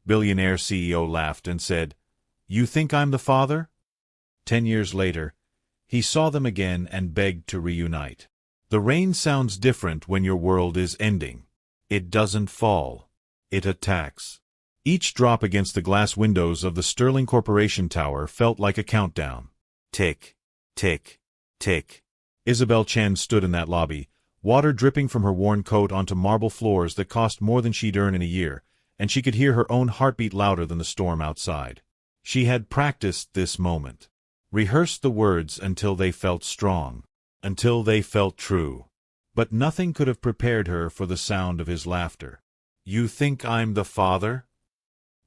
Billionaire CEO laughed and said, "You think I'm the father?" 10 years later, he saw them again and begged to reunite. The rain sounds different when your world is ending. It doesn't fall. It attacks. Each drop against the glass windows of the Sterling Corporation Tower felt like a countdown. Tick, tick, tick. Isabel Chen stood in that lobby, water dripping from her worn coat onto marble floors that cost more than she'd earn in a year, and she could hear her own heartbeat louder than the storm outside. She had practiced this moment, rehearsed the words until they felt strong, until they felt true. But nothing could have prepared her for the sound of his laughter. "You think I'm the father?"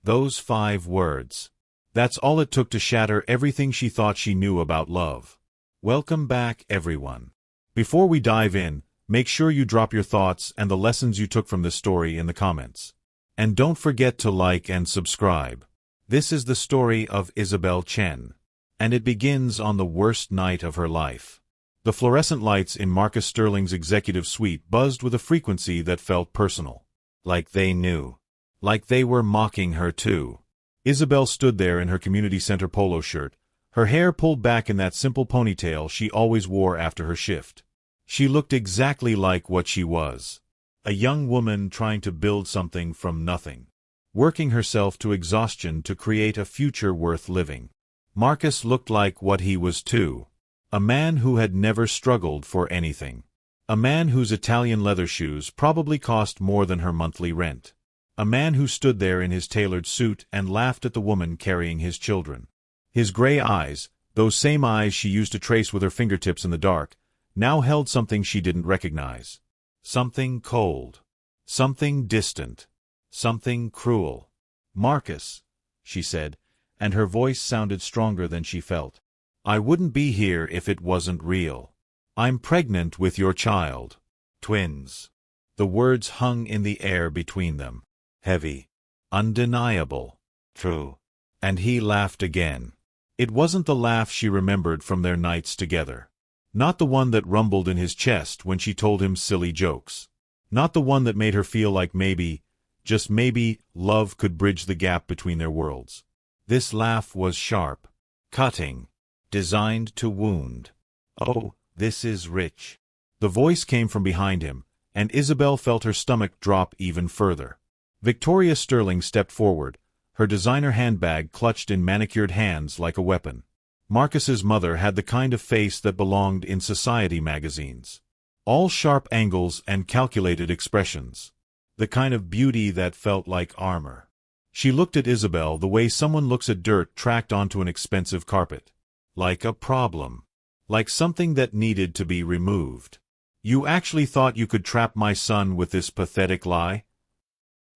Those 5 words. That's all it took to shatter everything she thought she knew about love. Welcome back, everyone. Before we dive in, make sure you drop your thoughts and the lessons you took from this story in the comments. And don't forget to like and subscribe. This is the story of Isabel Chen. And it begins on the worst night of her life. The fluorescent lights in Marcus Sterling's executive suite buzzed with a frequency that felt personal. Like they knew. Like they were mocking her too. Isabel stood there in her community center polo shirt, her hair pulled back in that simple ponytail she always wore after her shift. She looked exactly like what she was. A young woman trying to build something from nothing. Working herself to exhaustion to create a future worth living. Marcus looked like what he was too. A man who had never struggled for anything. A man whose Italian leather shoes probably cost more than her monthly rent. A man who stood there in his tailored suit and laughed at the woman carrying his children. His gray eyes, those same eyes she used to trace with her fingertips in the dark, now held something she didn't recognize. Something cold. Something distant. Something cruel. "Marcus," she said, and her voice sounded stronger than she felt. "I wouldn't be here if it wasn't real. I'm pregnant with your child. Twins." The words hung in the air between them. Heavy. Undeniable. True. And he laughed again. It wasn't the laugh she remembered from their nights together. Not the one that rumbled in his chest when she told him silly jokes. Not the one that made her feel like maybe, just maybe, love could bridge the gap between their worlds. This laugh was sharp. Cutting. Designed to wound. "Oh, this is rich." The voice came from behind him, and Isabel felt her stomach drop even further. Victoria Sterling stepped forward, her designer handbag clutched in manicured hands like a weapon. Marcus's mother had the kind of face that belonged in society magazines. All sharp angles and calculated expressions. The kind of beauty that felt like armor. She looked at Isabel the way someone looks at dirt tracked onto an expensive carpet. Like a problem. Like something that needed to be removed. "You actually thought you could trap my son with this pathetic lie?"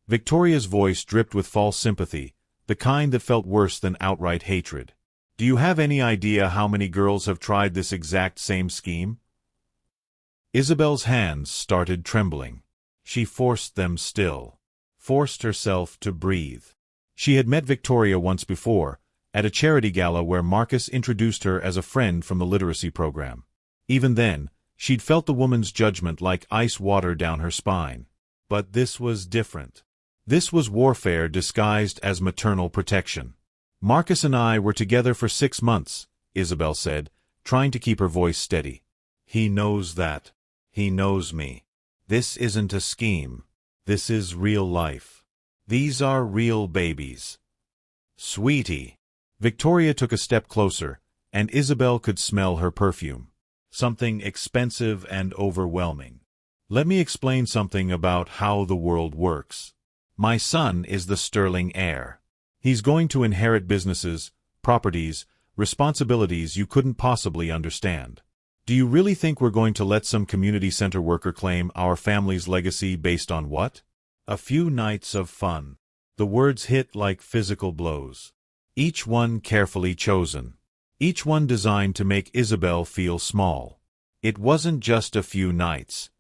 Victoria's voice dripped with false sympathy, the kind that felt worse than outright hatred. "Do you have any idea how many girls have tried this exact same scheme?" Isabel's hands started trembling. She forced them still. Forced herself to breathe. She had met Victoria once before, at a charity gala where Marcus introduced her as a friend from the literacy program. Even then, she'd felt the woman's judgment like ice water down her spine. But this was different. This was warfare disguised as maternal protection. "Marcus and I were together for 6 months, Isabel said, trying to keep her voice steady. "He knows that. He knows me. This isn't a scheme. This is real life. These are real babies." "Sweetie." Victoria took a step closer, and Isabel could smell her perfume. Something expensive and overwhelming. "Let me explain something about how the world works. My son is the Sterling heir. He's going to inherit businesses, properties, responsibilities you couldn't possibly understand. Do you really think we're going to let some community center worker claim our family's legacy based on what? A few nights of fun." The words hit like physical blows. Each one carefully chosen. Each one designed to make Isabel feel small. It wasn't just a few nights.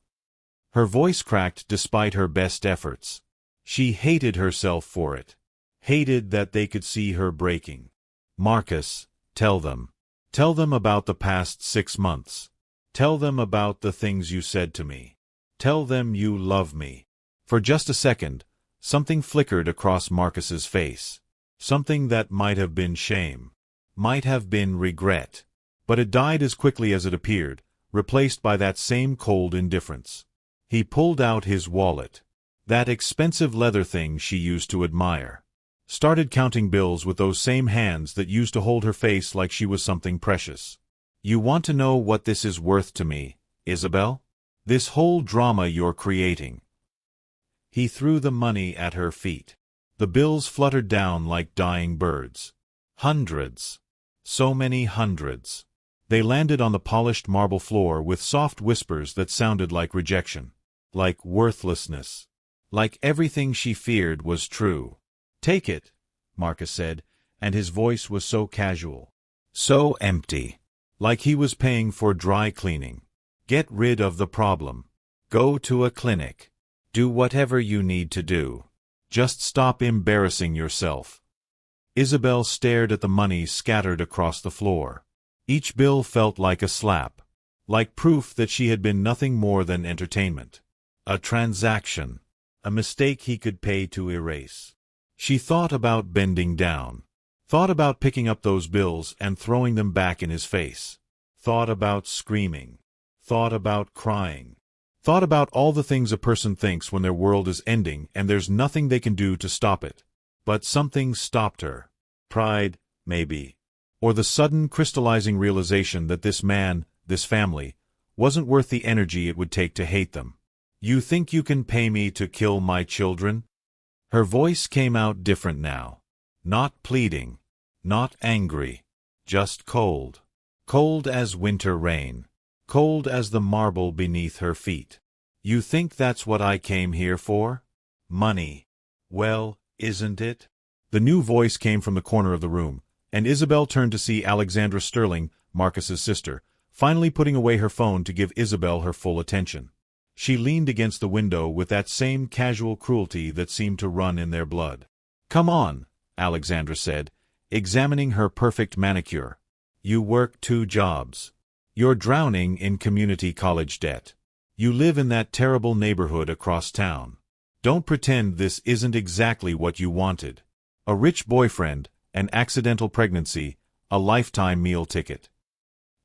Her voice cracked despite her best efforts. She hated herself for it. Hated that they could see her breaking. "Marcus, tell them. Tell them about the past 6 months. Tell them about the things you said to me. Tell them you love me." For just a second, Something flickered across Marcus's face. Something that might have been shame. Might have been regret. But it died as quickly as it appeared, replaced by that same cold indifference. He pulled out his wallet. That expensive leather thing she used to admire. Started counting bills with those same hands that used to hold her face like she was something precious. You want to know what this is worth to me, Isabel? This whole drama you're creating. He threw the money at her feet. The bills fluttered down like dying birds. Hundreds. So many hundreds. They landed on the polished marble floor with soft whispers that sounded like rejection. Like worthlessness. Like everything she feared was true. Take it, Marcus said, and his voice was so casual. So empty. Like he was paying for dry cleaning. Get rid of the problem. Go to a clinic. Do whatever you need to do. Just stop embarrassing yourself. Isabel stared at the money scattered across the floor. Each bill felt like a slap. Like proof that she had been nothing more than entertainment. A transaction. A mistake he could pay to erase. She thought about bending down. Thought about picking up those bills and throwing them back in his face. Thought about screaming. Thought about crying. Thought about all the things a person thinks when their world is ending and there's nothing they can do to stop it. But something stopped her. Pride, maybe. Or the sudden crystallizing realization that this man, this family, wasn't worth the energy it would take to hate them. You think you can pay me to kill my children? Her voice came out different now. Not pleading. Not angry. Just cold. Cold as winter rain. Cold as the marble beneath her feet. You think that's what I came here for? Money. Well, isn't it? The new voice came from the corner of the room, and Isabel turned to see Alexandra Sterling, Marcus's sister, finally putting away her phone to give Isabel her full attention. She leaned against the window with that same casual cruelty that seemed to run in their blood. Come on, Alexandra said, examining her perfect manicure. You work 2 jobs. You're drowning in community college debt. You live in that terrible neighborhood across town. Don't pretend this isn't exactly what you wanted. A rich boyfriend, an accidental pregnancy, a lifetime meal ticket.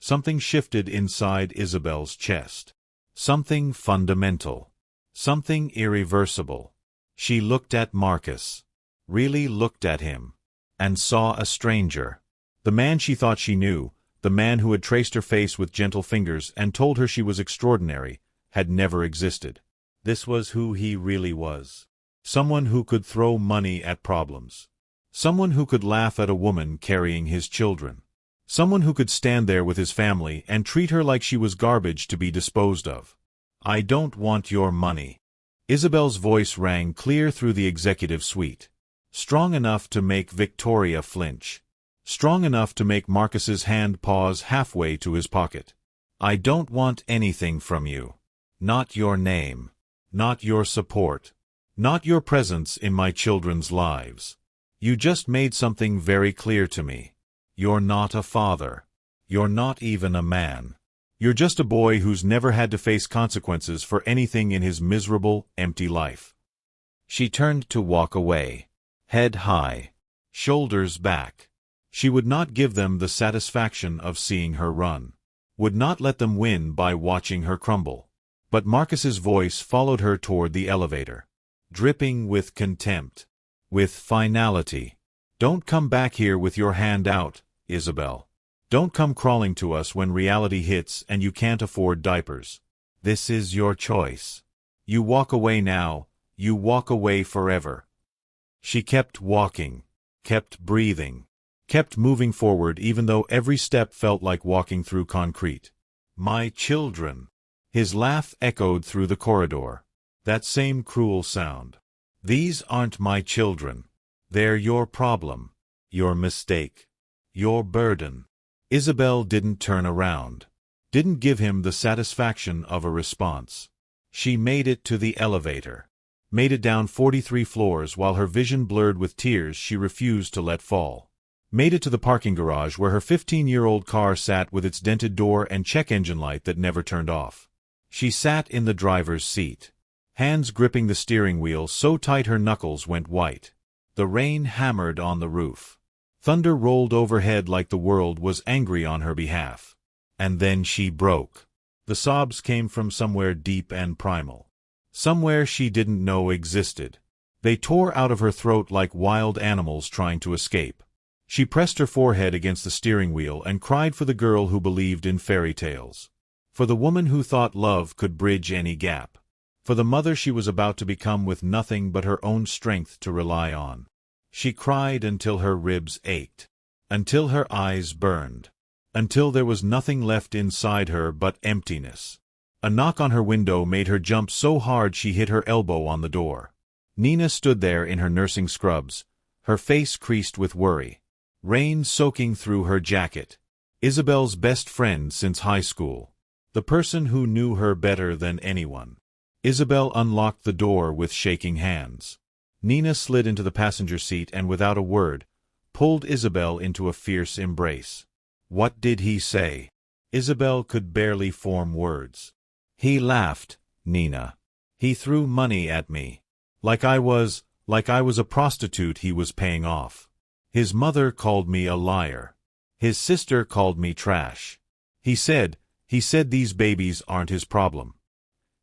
Something shifted inside Isabel's chest. Something fundamental. Something irreversible. She looked at Marcus. Really looked at him. And saw a stranger. The man she thought she knew, the man who had traced her face with gentle fingers and told her she was extraordinary, had never existed. This was who he really was. Someone who could throw money at problems. Someone who could laugh at a woman carrying his children. Someone who could stand there with his family and treat her like she was garbage to be disposed of. I don't want your money. Isabel's voice rang clear through the executive suite. Strong enough to make Victoria flinch. Strong enough to make Marcus's hand pause halfway to his pocket. I don't want anything from you. Not your name. Not your support. Not your presence in my children's lives. You just made something very clear to me. You're not a father. You're not even a man. You're just a boy who's never had to face consequences for anything in his miserable, empty life. She turned to walk away. Head high. Shoulders back. She would not give them the satisfaction of seeing her run. Would not let them win by watching her crumble. But Marcus's voice followed her toward the elevator. Dripping with contempt. With finality. Don't come back here with your hand out, Isabel. Don't come crawling to us when reality hits and you can't afford diapers. This is your choice. You walk away now, you walk away forever. She kept walking, kept breathing, kept moving forward even though every step felt like walking through concrete. My children. His laugh echoed through the corridor. That same cruel sound. These aren't my children. They're your problem. Your mistake. Your burden. Isabel didn't turn around. Didn't give him the satisfaction of a response. She made it to the elevator. Made it down 43 floors while her vision blurred with tears she refused to let fall. Made it to the parking garage where her 15-year-old car sat with its dented door and check engine light that never turned off. She sat in the driver's seat. hands gripping the steering wheel so tight her knuckles went white. The rain hammered on the roof. Thunder rolled overhead like the world was angry on her behalf. And then she broke. The sobs came from somewhere deep and primal. Somewhere she didn't know existed. They tore out of her throat like wild animals trying to escape. She pressed her forehead against the steering wheel and cried for the girl who believed in fairy tales. For the woman who thought love could bridge any gap. For the mother she was about to become with nothing but her own strength to rely on. She cried until her ribs ached. Until her eyes burned. Until there was nothing left inside her but emptiness. A knock on her window made her jump so hard she hit her elbow on the door. Nina stood there in her nursing scrubs, her face creased with worry. Rain soaking through her jacket. Isabel's best friend since high school. The person who knew her better than anyone. Isabel unlocked the door with shaking hands. Nina slid into the passenger seat and without a word, pulled Isabel into a fierce embrace. What did he say? Isabel could barely form words. He laughed, Nina. He threw money at me. Like I was a prostitute he was paying off. His mother called me a liar. His sister called me trash. He said these babies aren't his problem.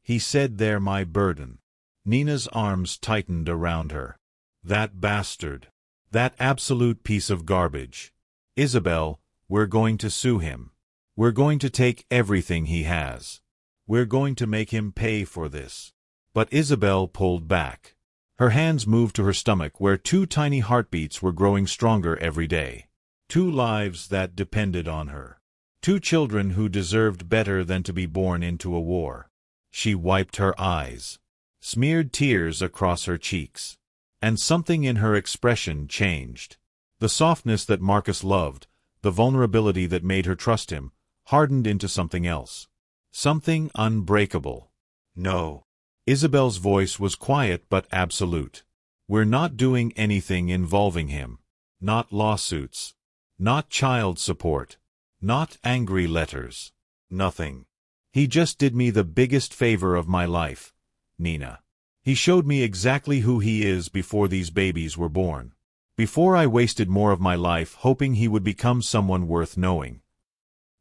He said they're my burden. Nina's arms tightened around her. That bastard. That absolute piece of garbage. Isabel, we're going to sue him. We're going to take everything he has. We're going to make him pay for this. But Isabel pulled back. Her hands moved to her stomach where 2 tiny heartbeats were growing stronger every day. 2 lives that depended on her. 2 children who deserved better than to be born into a war. She wiped her eyes. Smeared tears across her cheeks. And something in her expression changed. The softness that Marcus loved, the vulnerability that made her trust him, hardened into something else. Something unbreakable. No. Isabel's voice was quiet but absolute. We're not doing anything involving him. Not lawsuits. Not child support. Not angry letters. Nothing. He just did me the biggest favor of my life, Nina. He showed me exactly who he is before these babies were born. Before I wasted more of my life hoping he would become someone worth knowing.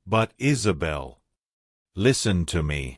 But Isabel. Listen to me.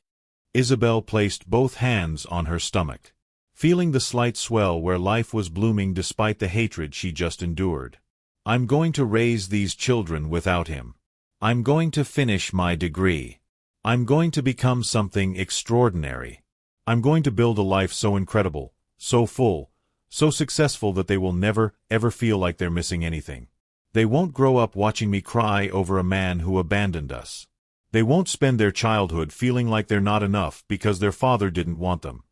Isabel placed both hands on her stomach, feeling the slight swell where life was blooming despite the hatred she just endured. I'm going to raise these children without him. I'm going to finish my degree. I'm going to become something extraordinary. I'm going to build a life so incredible, so full, so successful that they will never, ever feel like they're missing anything. They won't grow up watching me cry over a man who abandoned us. They won't spend their childhood feeling like they're not enough because their father didn't want them.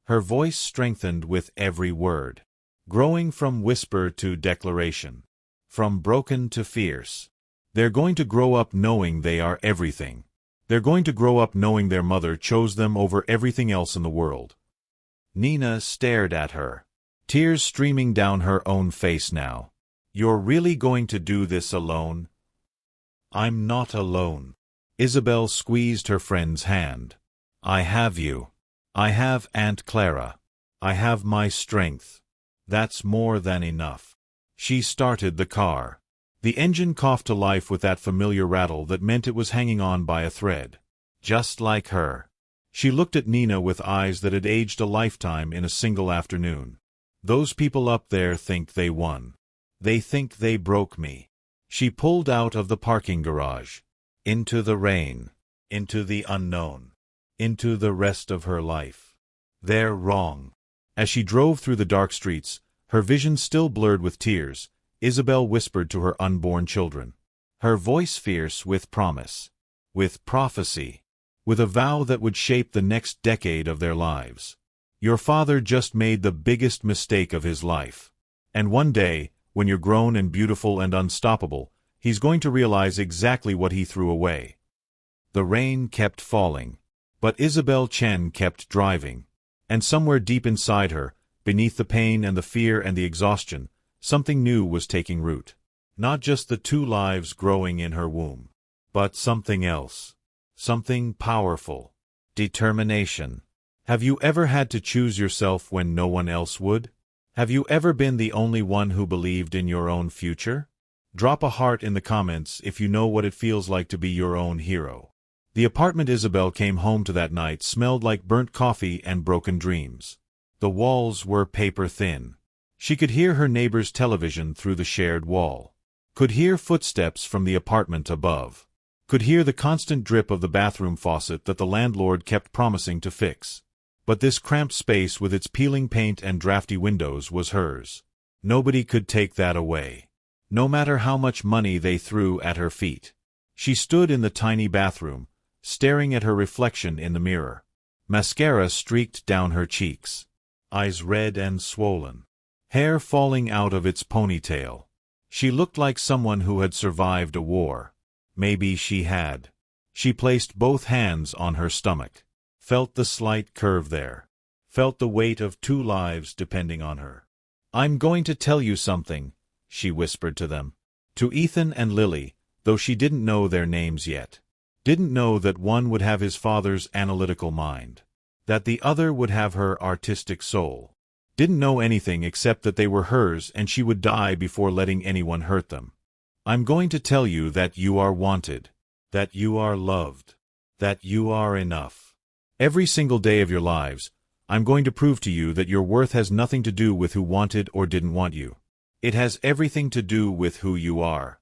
Her voice strengthened with every word, growing from whisper to declaration, from broken to fierce. They're going to grow up knowing they are everything. They're going to grow up knowing their mother chose them over everything else in the world. Nina stared at her, tears streaming down her own face now. You're really going to do this alone? I'm not alone. Isabel squeezed her friend's hand. I have you. I have Aunt Clara. I have my strength. That's more than enough. She started the car. The engine coughed to life with that familiar rattle that meant it was hanging on by a thread. Just like her. She looked at Nina with eyes that had aged a lifetime in a single afternoon. Those people up there think they won. They think they broke me. She pulled out of the parking garage. Into the rain. Into the unknown. Into the rest of her life. They're wrong. As she drove through the dark streets, her vision still blurred with tears, Isabel whispered to her unborn children. Her voice fierce with promise. With prophecy. With a vow that would shape the next decade of their lives. Your father just made the biggest mistake of his life. And one day, when you're grown and beautiful and unstoppable, he's going to realize exactly what he threw away. The rain kept falling, but Isabel Chen kept driving. And somewhere deep inside her, beneath the pain and the fear and the exhaustion, something new was taking root. Not just the 2 lives growing in her womb, but something else. Something powerful. Determination. Have you ever had to choose yourself when no one else would? Have you ever been the only one who believed in your own future? Drop a heart in the comments if you know what it feels like to be your own hero. The apartment Isabel came home to that night smelled like burnt coffee and broken dreams. The walls were paper thin. She could hear her neighbor's television through the shared wall. Could hear footsteps from the apartment above. Could hear the constant drip of the bathroom faucet that the landlord kept promising to fix. But this cramped space with its peeling paint and drafty windows was hers. Nobody could take that away. No matter how much money they threw at her feet. She stood in the tiny bathroom, staring at her reflection in the mirror. Mascara streaked down her cheeks. Eyes red and swollen. Hair falling out of its ponytail. She looked like someone who had survived a war. Maybe she had. She placed both hands on her stomach. Felt the slight curve there. Felt the weight of 2 lives depending on her. "I'm going to tell you something," she whispered to them. To Ethan and Lily, though she didn't know their names yet. Didn't know that one would have his father's analytical mind. That the other would have her artistic soul. Didn't know anything except that they were hers and she would die before letting anyone hurt them. "I'm going to tell you that you are wanted. That you are loved. That you are enough. Every single day of your lives, I'm going to prove to you that your worth has nothing to do with who wanted or didn't want you. It has everything to do with who you are."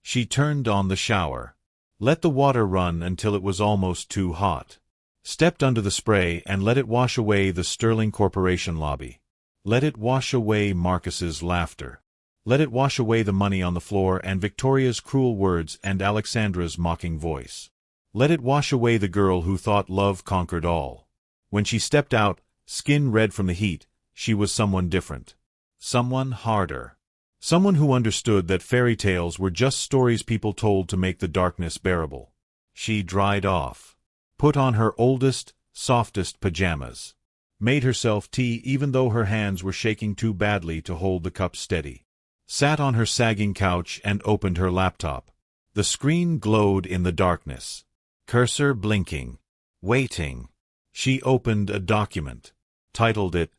She turned on the shower. Let the water run until it was almost too hot. Stepped under the spray and let it wash away the Sterling Corporation lobby. Let it wash away Marcus's laughter. Let it wash away the money on the floor and Victoria's cruel words and Alexandra's mocking voice. Let it wash away the girl who thought love conquered all. When she stepped out, skin red from the heat, she was someone different. Someone harder. Someone who understood that fairy tales were just stories people told to make the darkness bearable. She dried off. Put on her oldest, softest pajamas. Made herself tea even though her hands were shaking too badly to hold the cup steady. Sat on her sagging couch and opened her laptop. The screen glowed in the darkness. Cursor blinking. Waiting. She opened a document. Titled it,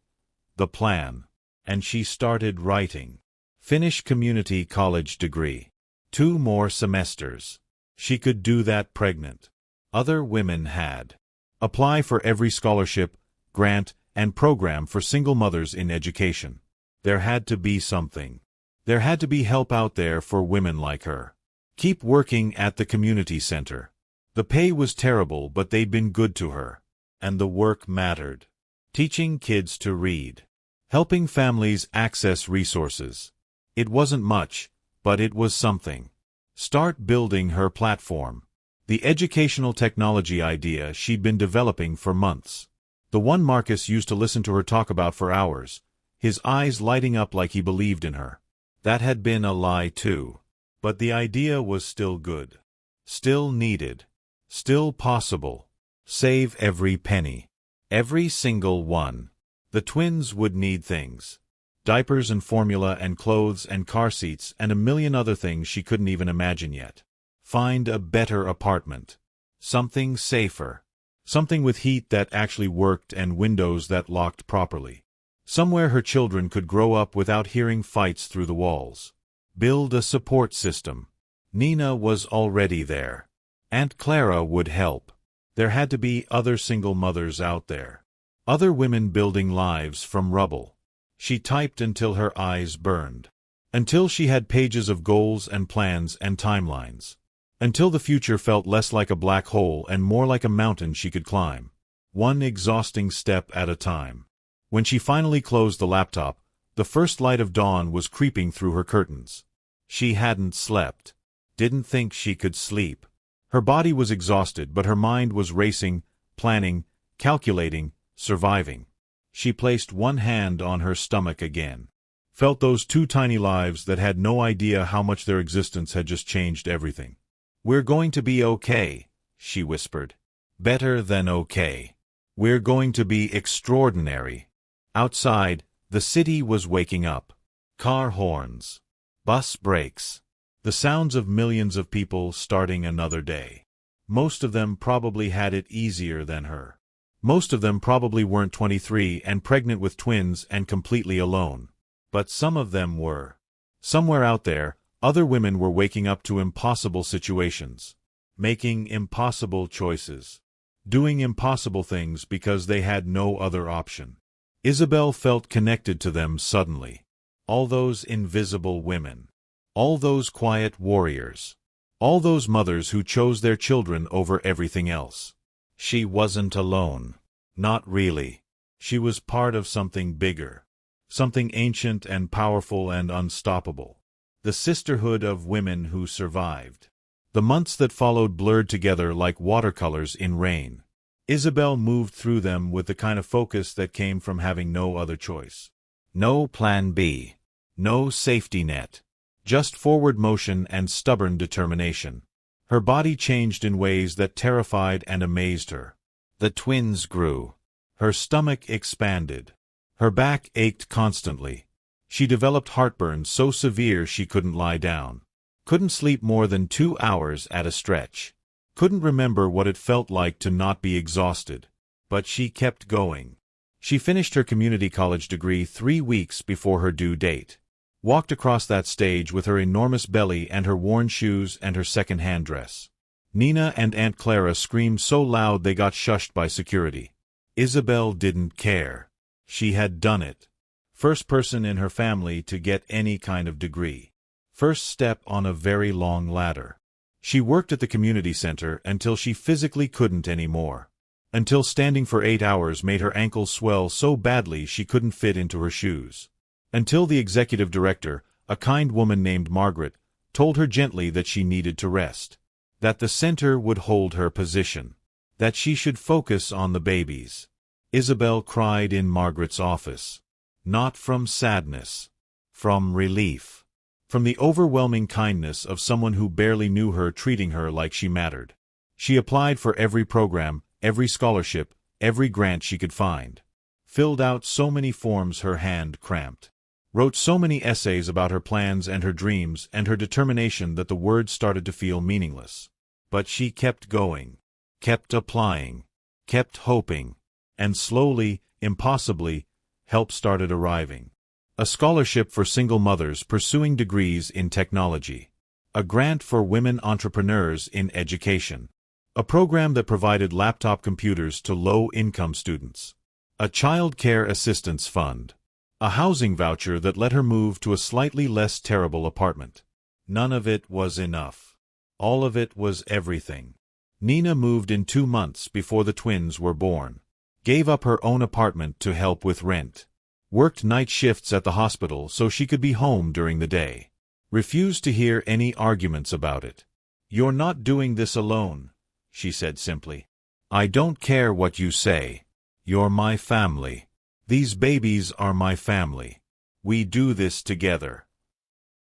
"The Plan." And she started writing. Finish community college degree. 2 more semesters. She could do that pregnant. Other women had. Apply for every scholarship, grant, and program for single mothers in education. There had to be something. There had to be help out there for women like her. Keep working at the community center. The pay was terrible, but they'd been good to her. And the work mattered. Teaching kids to read. Helping families access resources. It wasn't much, but it was something. Start building her platform. The educational technology idea she'd been developing for months. The one Marcus used to listen to her talk about for hours, his eyes lighting up like he believed in her. That had been a lie too. But the idea was still good. Still needed. Still possible. Save every penny. Every single one. The twins would need things. Diapers and formula and clothes and car seats and a million other things she couldn't even imagine yet. Find a better apartment. Something safer. Something with heat that actually worked and windows that locked properly. Somewhere her children could grow up without hearing fights through the walls. Build a support system. Nina was already there. Aunt Clara would help. There had to be other single mothers out there. Other women building lives from rubble. She typed until her eyes burned. Until she had pages of goals and plans and timelines. Until the future felt less like a black hole and more like a mountain she could climb. One exhausting step at a time. When she finally closed the laptop, the first light of dawn was creeping through her curtains. She hadn't slept. Didn't think she could sleep. Her body was exhausted, but her mind was racing, planning, calculating, surviving. She placed one hand on her stomach again. Felt those 2 tiny lives that had no idea how much their existence had just changed everything. "We're going to be okay," she whispered. "Better than okay. We're going to be extraordinary." Outside, the city was waking up. Car horns. Bus brakes. The sounds of millions of people starting another day. Most of them probably had it easier than her. Most of them probably weren't 23 and pregnant with twins and completely alone. But some of them were. Somewhere out there, other women were waking up to impossible situations, making impossible choices, doing impossible things because they had no other option. Isabel felt connected to them suddenly. All those invisible women. All those quiet warriors. All those mothers who chose their children over everything else. She wasn't alone. Not really. She was part of something bigger. Something ancient and powerful and unstoppable. The sisterhood of women who survived. The months that followed blurred together like watercolors in rain. Isabel moved through them with the kind of focus that came from having no other choice. No plan B. No safety net. Just forward motion and stubborn determination. Her body changed in ways that terrified and amazed her. The twins grew. Her stomach expanded. Her back ached constantly. She developed heartburn so severe she couldn't lie down. Couldn't sleep more than 2 hours at a stretch. Couldn't remember what it felt like to not be exhausted. But she kept going. She finished her community college degree 3 weeks before her due date. Walked across that stage with her enormous belly and her worn shoes and her second-hand dress. Nina and Aunt Clara screamed so loud they got shushed by security. Isabel didn't care. She had done it. First person in her family to get any kind of degree. First step on a very long ladder. She worked at the community center until she physically couldn't anymore. Until standing for 8 hours made her ankles swell so badly she couldn't fit into her shoes. Until the executive director, a kind woman named Margaret, told her gently that she needed to rest. That the center would hold her position. That she should focus on the babies. Isabel cried in Margaret's office. Not from sadness. From relief. From the overwhelming kindness of someone who barely knew her treating her like she mattered. She applied for every program, every scholarship, every grant she could find. Filled out so many forms her hand cramped. Wrote so many essays about her plans and her dreams and her determination that the words started to feel meaningless. But she kept going. Kept applying. Kept hoping. And slowly, impossibly, help started arriving. A scholarship for single mothers pursuing degrees in technology. A grant for women entrepreneurs in education. A program that provided laptop computers to low-income students. A child care assistance fund. A housing voucher that let her move to a slightly less terrible apartment. None of it was enough. All of it was everything. Nina moved in 2 months before the twins were born. Gave up her own apartment to help with rent. Worked night shifts at the hospital so she could be home during the day. Refused to hear any arguments about it. "You're not doing this alone," she said simply. "I don't care what you say. You're my family. These babies are my family. We do this together."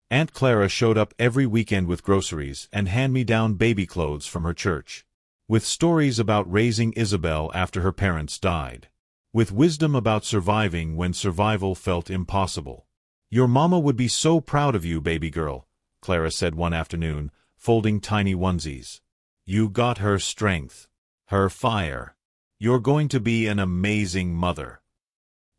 Aunt Clara showed up every weekend with groceries and hand-me-down baby clothes from her church. With stories about raising Isabel after her parents died. With wisdom about surviving when survival felt impossible. "Your mama would be so proud of you, baby girl," Clara said one afternoon, folding tiny onesies. "You got her strength. Her fire. You're going to be an amazing mother."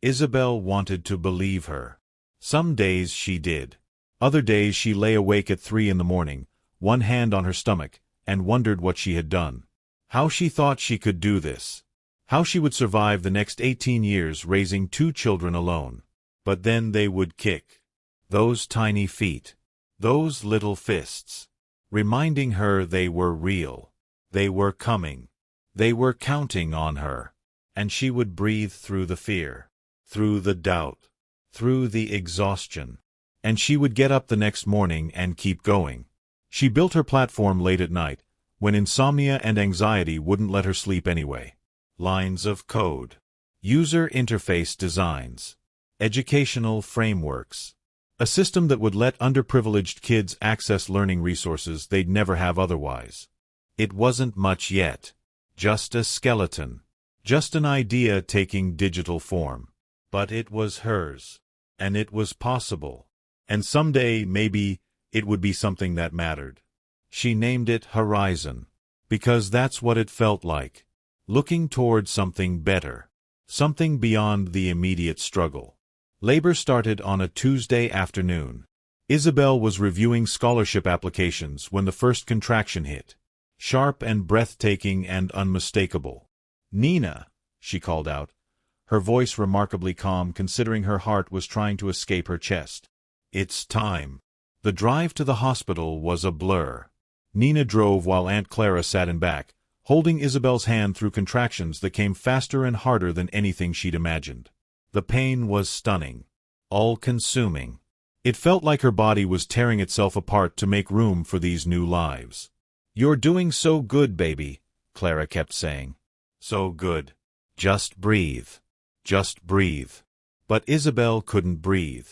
Isabel wanted to believe her. Some days she did. Other days she lay awake at 3 in the morning, one hand on her stomach, and wondered what she had done. How she thought she could do this. How she would survive the next 18 years raising 2 children alone. But then they would kick. Those tiny feet. Those little fists. Reminding her they were real. They were coming. They were counting on her. And she would breathe through the fear. Through the doubt. Through the exhaustion. And she would get up the next morning and keep going. She built her platform late at night, when insomnia and anxiety wouldn't let her sleep anyway. Lines of code. User interface designs. Educational frameworks. A system that would let underprivileged kids access learning resources they'd never have otherwise. It wasn't much yet. Just a skeleton. Just an idea taking digital form. But it was hers. And it was possible. And someday, maybe, it would be something that mattered. She named it Horizon. Because that's what it felt like. looking toward something better, something beyond the immediate struggle. Labor started on a Tuesday afternoon. Isabel was reviewing scholarship applications when the first contraction hit. Sharp and breathtaking and unmistakable. "Nina," she called out, her voice remarkably calm considering her heart was trying to escape her chest. "It's time." The drive to the hospital was a blur. Nina drove while Aunt Clara sat in back, holding Isabel's hand through contractions that came faster and harder than anything she'd imagined. The pain was stunning, all-consuming. It felt like her body was tearing itself apart to make room for these new lives. "You're doing so good, baby," Clara kept saying. "So good. Just breathe. Just breathe." But Isabel couldn't breathe,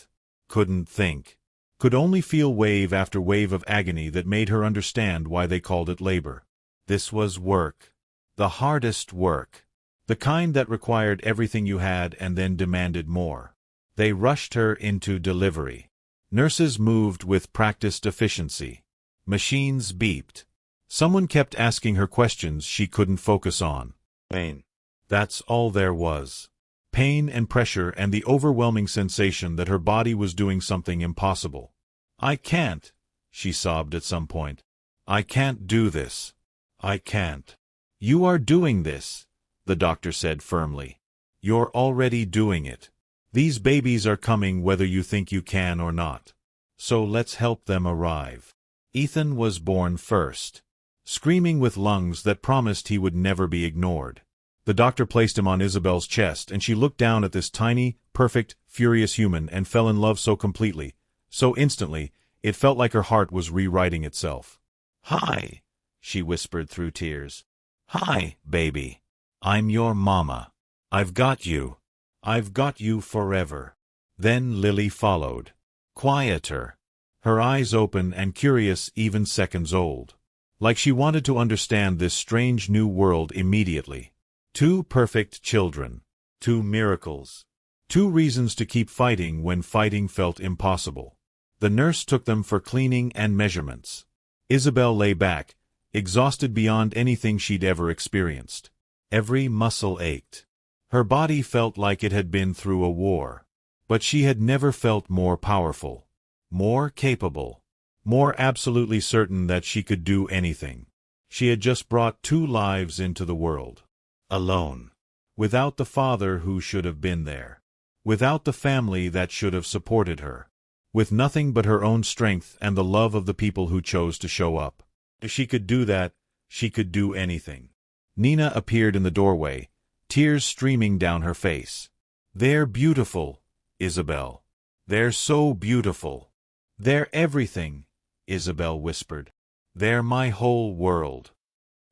couldn't think, could only feel wave after wave of agony that made her understand why they called it labor. This was work. The hardest work. The kind that required everything you had and then demanded more. They rushed her into delivery. Nurses moved with practiced efficiency. Machines beeped. Someone kept asking her questions she couldn't focus on. Pain. That's all there was. Pain and pressure and the overwhelming sensation that her body was doing something impossible. "I can't," she sobbed at some point. "I can't do this. I can't." "You are doing this," the doctor said firmly. "You're already doing it. These babies are coming whether you think you can or not. So let's help them arrive." Ethan was born first, screaming with lungs that promised he would never be ignored. The doctor placed him on Isabel's chest, and she looked down at this tiny, perfect, furious human and fell in love so completely, so instantly, it felt like her heart was rewriting itself. "Hi," she whispered through tears. "Hi, baby. I'm your mama. I've got you. I've got you forever." Then Lily followed. Quieter. Her eyes open and curious, even seconds old. Like she wanted to understand this strange new world immediately. 2 perfect children. 2 miracles. 2 reasons to keep fighting when fighting felt impossible. The nurse took them for cleaning and measurements. Isabel lay back, exhausted beyond anything she'd ever experienced. Every muscle ached. Her body felt like it had been through a war. But she had never felt more powerful, more capable, more absolutely certain that she could do anything. She had just brought 2 lives into the world. Alone. Without the father who should have been there. Without the family that should have supported her. With nothing but her own strength and the love of the people who chose to show up. If she could do that, she could do anything. Nina appeared in the doorway, tears streaming down her face. "They're beautiful, Isabel. They're so beautiful. They're everything," Isabel whispered. "They're my whole world."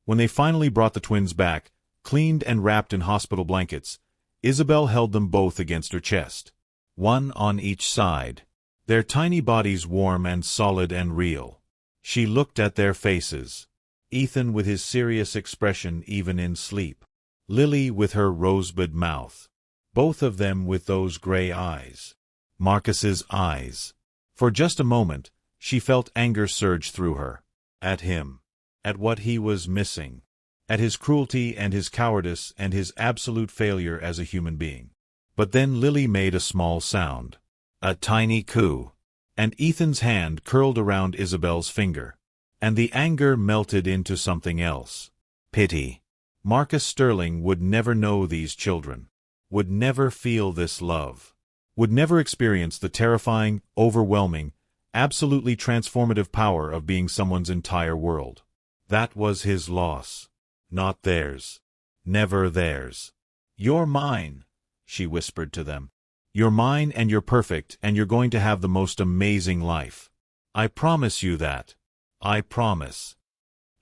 When they finally brought the twins back, cleaned and wrapped in hospital blankets, Isabel held them both against her chest. One on each side. Their tiny bodies warm and solid and real. She looked at their faces. Ethan with his serious expression even in sleep. Lily with her rosebud mouth. Both of them with those gray eyes. Marcus's eyes. For just a moment, she felt anger surge through her. At him. At what he was missing. At his cruelty and his cowardice and his absolute failure as a human being. But then Lily made a small sound. A tiny coo. And Ethan's hand curled around Isabel's finger. And the anger melted into something else. Pity. Marcus Sterling would never know these children. Would never feel this love. Would never experience the terrifying, overwhelming, absolutely transformative power of being someone's entire world. That was his loss. Not theirs. Never theirs. "You're mine," she whispered to them. "You're mine and you're perfect and you're going to have the most amazing life. I promise you that. I promise."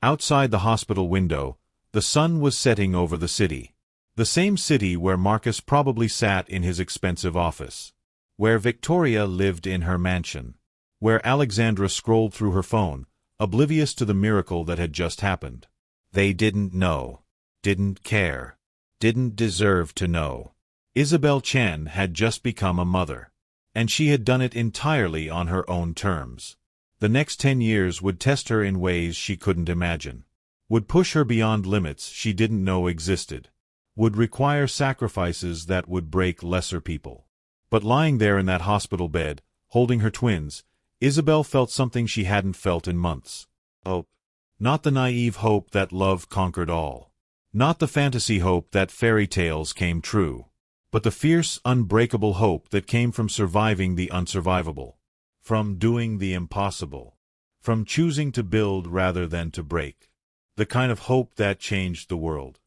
Outside the hospital window, the sun was setting over the city. The same city where Marcus probably sat in his expensive office. Where Victoria lived in her mansion. Where Alexandra scrolled through her phone, oblivious to the miracle that had just happened. They didn't know. Didn't care. Didn't deserve to know. Isabel Chen had just become a mother. And she had done it entirely on her own terms. The next 10 years would test her in ways she couldn't imagine. would push her beyond limits she didn't know existed, would require sacrifices that would break lesser people. But lying there in that hospital bed, holding her twins, Isabel felt something she hadn't felt in months. Hope. Not the naive hope that love conquered all. Not the fantasy hope that fairy tales came true. But the fierce, unbreakable hope that came from surviving the unsurvivable. From doing the impossible. From choosing to build rather than to break. The kind of hope that changed the world.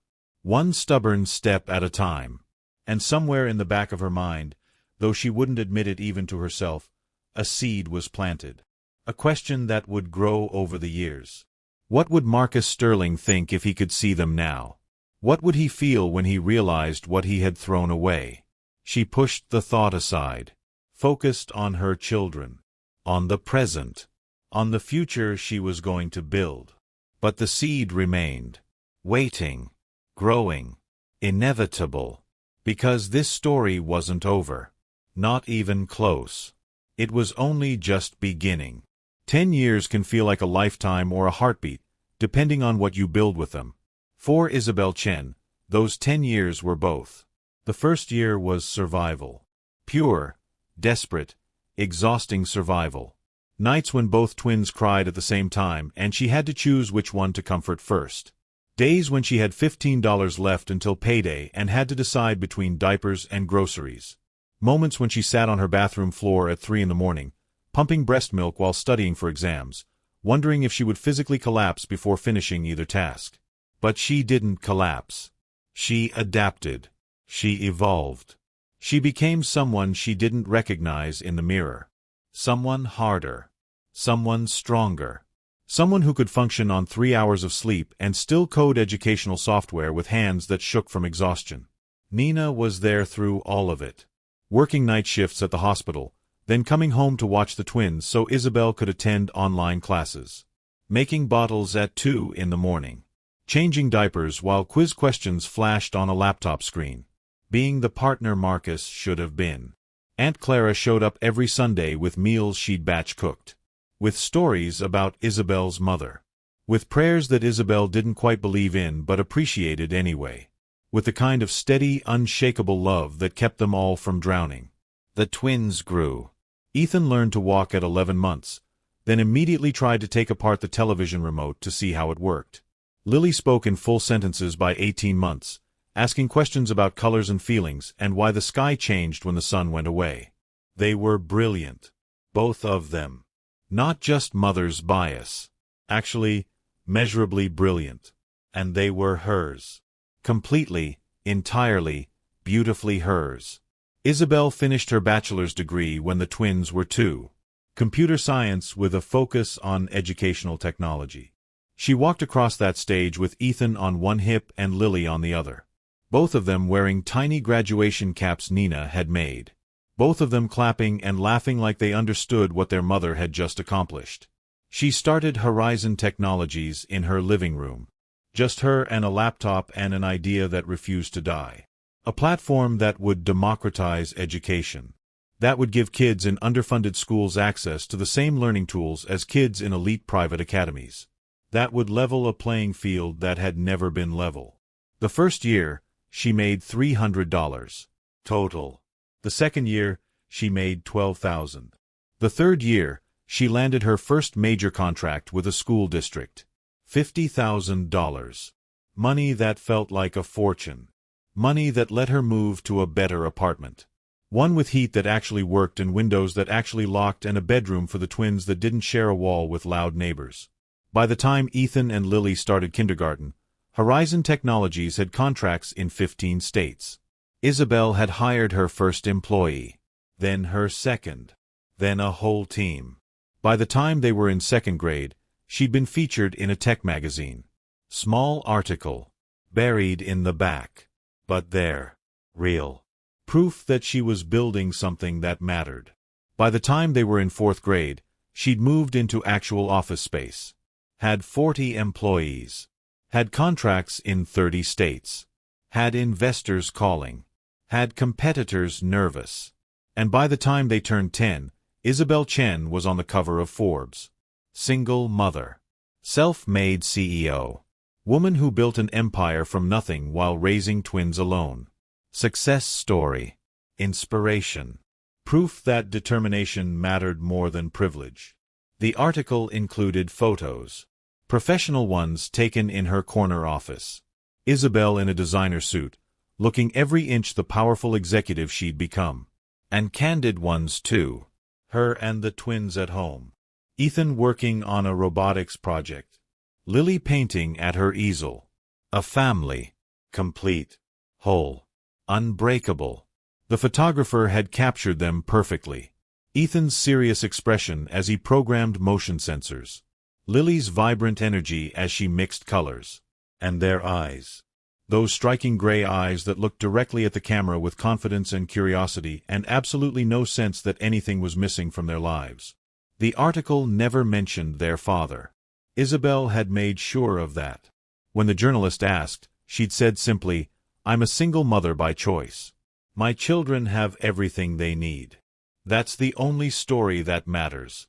One stubborn step at a time. And somewhere in the back of her mind, though she wouldn't admit it even to herself, a seed was planted. A question that would grow over the years. What would Marcus Sterling think if he could see them now? What would he feel when he realized what he had thrown away? She pushed the thought aside, focused on her children, on the present, on the future she was going to build. But the seed remained, waiting, growing, inevitable, because this story wasn't over. Not even close. It was only just beginning. 10 years can feel like a lifetime or a heartbeat, depending on what you build with them. For Isabel Chen, those 10 years were both. The first year was survival. Pure, desperate, exhausting survival. Nights when both twins cried at the same time and she had to choose which one to comfort first. Days when she had $15 left until payday and had to decide between diapers and groceries. Moments when she sat on her bathroom floor at 3 a.m, pumping breast milk while studying for exams, wondering if she would physically collapse before finishing either task. But she didn't collapse. She adapted. She evolved. She became someone she didn't recognize in the mirror. Someone harder. Someone stronger. Someone who could function on 3 hours of sleep and still code educational software with hands that shook from exhaustion. Nina was there through all of it. Working night shifts at the hospital, then coming home to watch the twins so Isabel could attend online classes. Making bottles at 2 a.m. Changing diapers while quiz questions flashed on a laptop screen. Being the partner Marcus should have been. Aunt Clara showed up every Sunday with meals she'd batch cooked. With stories about Isabel's mother. With prayers that Isabel didn't quite believe in but appreciated anyway. With the kind of steady, unshakable love that kept them all from drowning. The twins grew. Ethan learned to walk at 11 months, then immediately tried to take apart the television remote to see how it worked. Lily spoke in full sentences by 18 months, asking questions about colors and feelings and why the sky changed when the sun went away. They were brilliant. Both of them. Not just mother's bias. Actually, measurably brilliant. And they were hers. Completely, entirely, beautifully hers. Isabel finished her bachelor's degree when the twins were 2. Computer science with a focus on educational technology. She walked across that stage with Ethan on one hip and Lily on the other. Both of them wearing tiny graduation caps Nina had made. Both of them clapping and laughing like they understood what their mother had just accomplished. She started Horizon Technologies in her living room. Just her and a laptop and an idea that refused to die. A platform that would democratize education. That would give kids in underfunded schools access to the same learning tools as kids in elite private academies. That would level a playing field that had never been level. The first year, she made $300 total. The second year, she made $12,000. The third year, she landed her first major contract with a school district. $50,000. Money that felt like a fortune. Money that let her move to a better apartment. One with heat that actually worked and windows that actually locked and a bedroom for the twins that didn't share a wall with loud neighbors. By the time Ethan and Lily started kindergarten, Horizon Technologies had contracts in 15 states. Isabel had hired her first employee, then her second, then a whole team. By the time they were in second grade, she'd been featured in a tech magazine. Small article, buried in the back, but there, real. Proof that she was building something that mattered. By the time they were in fourth grade, she'd moved into actual office space. Had 40 employees. Had contracts in 30 states. Had investors calling. Had competitors nervous. And by the time they turned 10, Isabel Chen was on the cover of Forbes. Single mother. Self-made CEO. Woman who built an empire from nothing while raising twins alone. Success story. Inspiration. Proof that determination mattered more than privilege. The article included photos. Professional ones taken in her corner office. Isabel in a designer suit, looking every inch the powerful executive she'd become. And candid ones too. Her and the twins at home. Ethan working on a robotics project. Lily painting at her easel. A family. Complete. Whole. Unbreakable. The photographer had captured them perfectly. Ethan's serious expression as he programmed motion sensors. Lily's vibrant energy as she mixed colors. And their eyes. Those striking gray eyes that looked directly at the camera with confidence and curiosity and absolutely no sense that anything was missing from their lives. The article never mentioned their father. Isabel had made sure of that. When the journalist asked, she'd said simply, "I'm a single mother by choice. My children have everything they need. That's the only story that matters."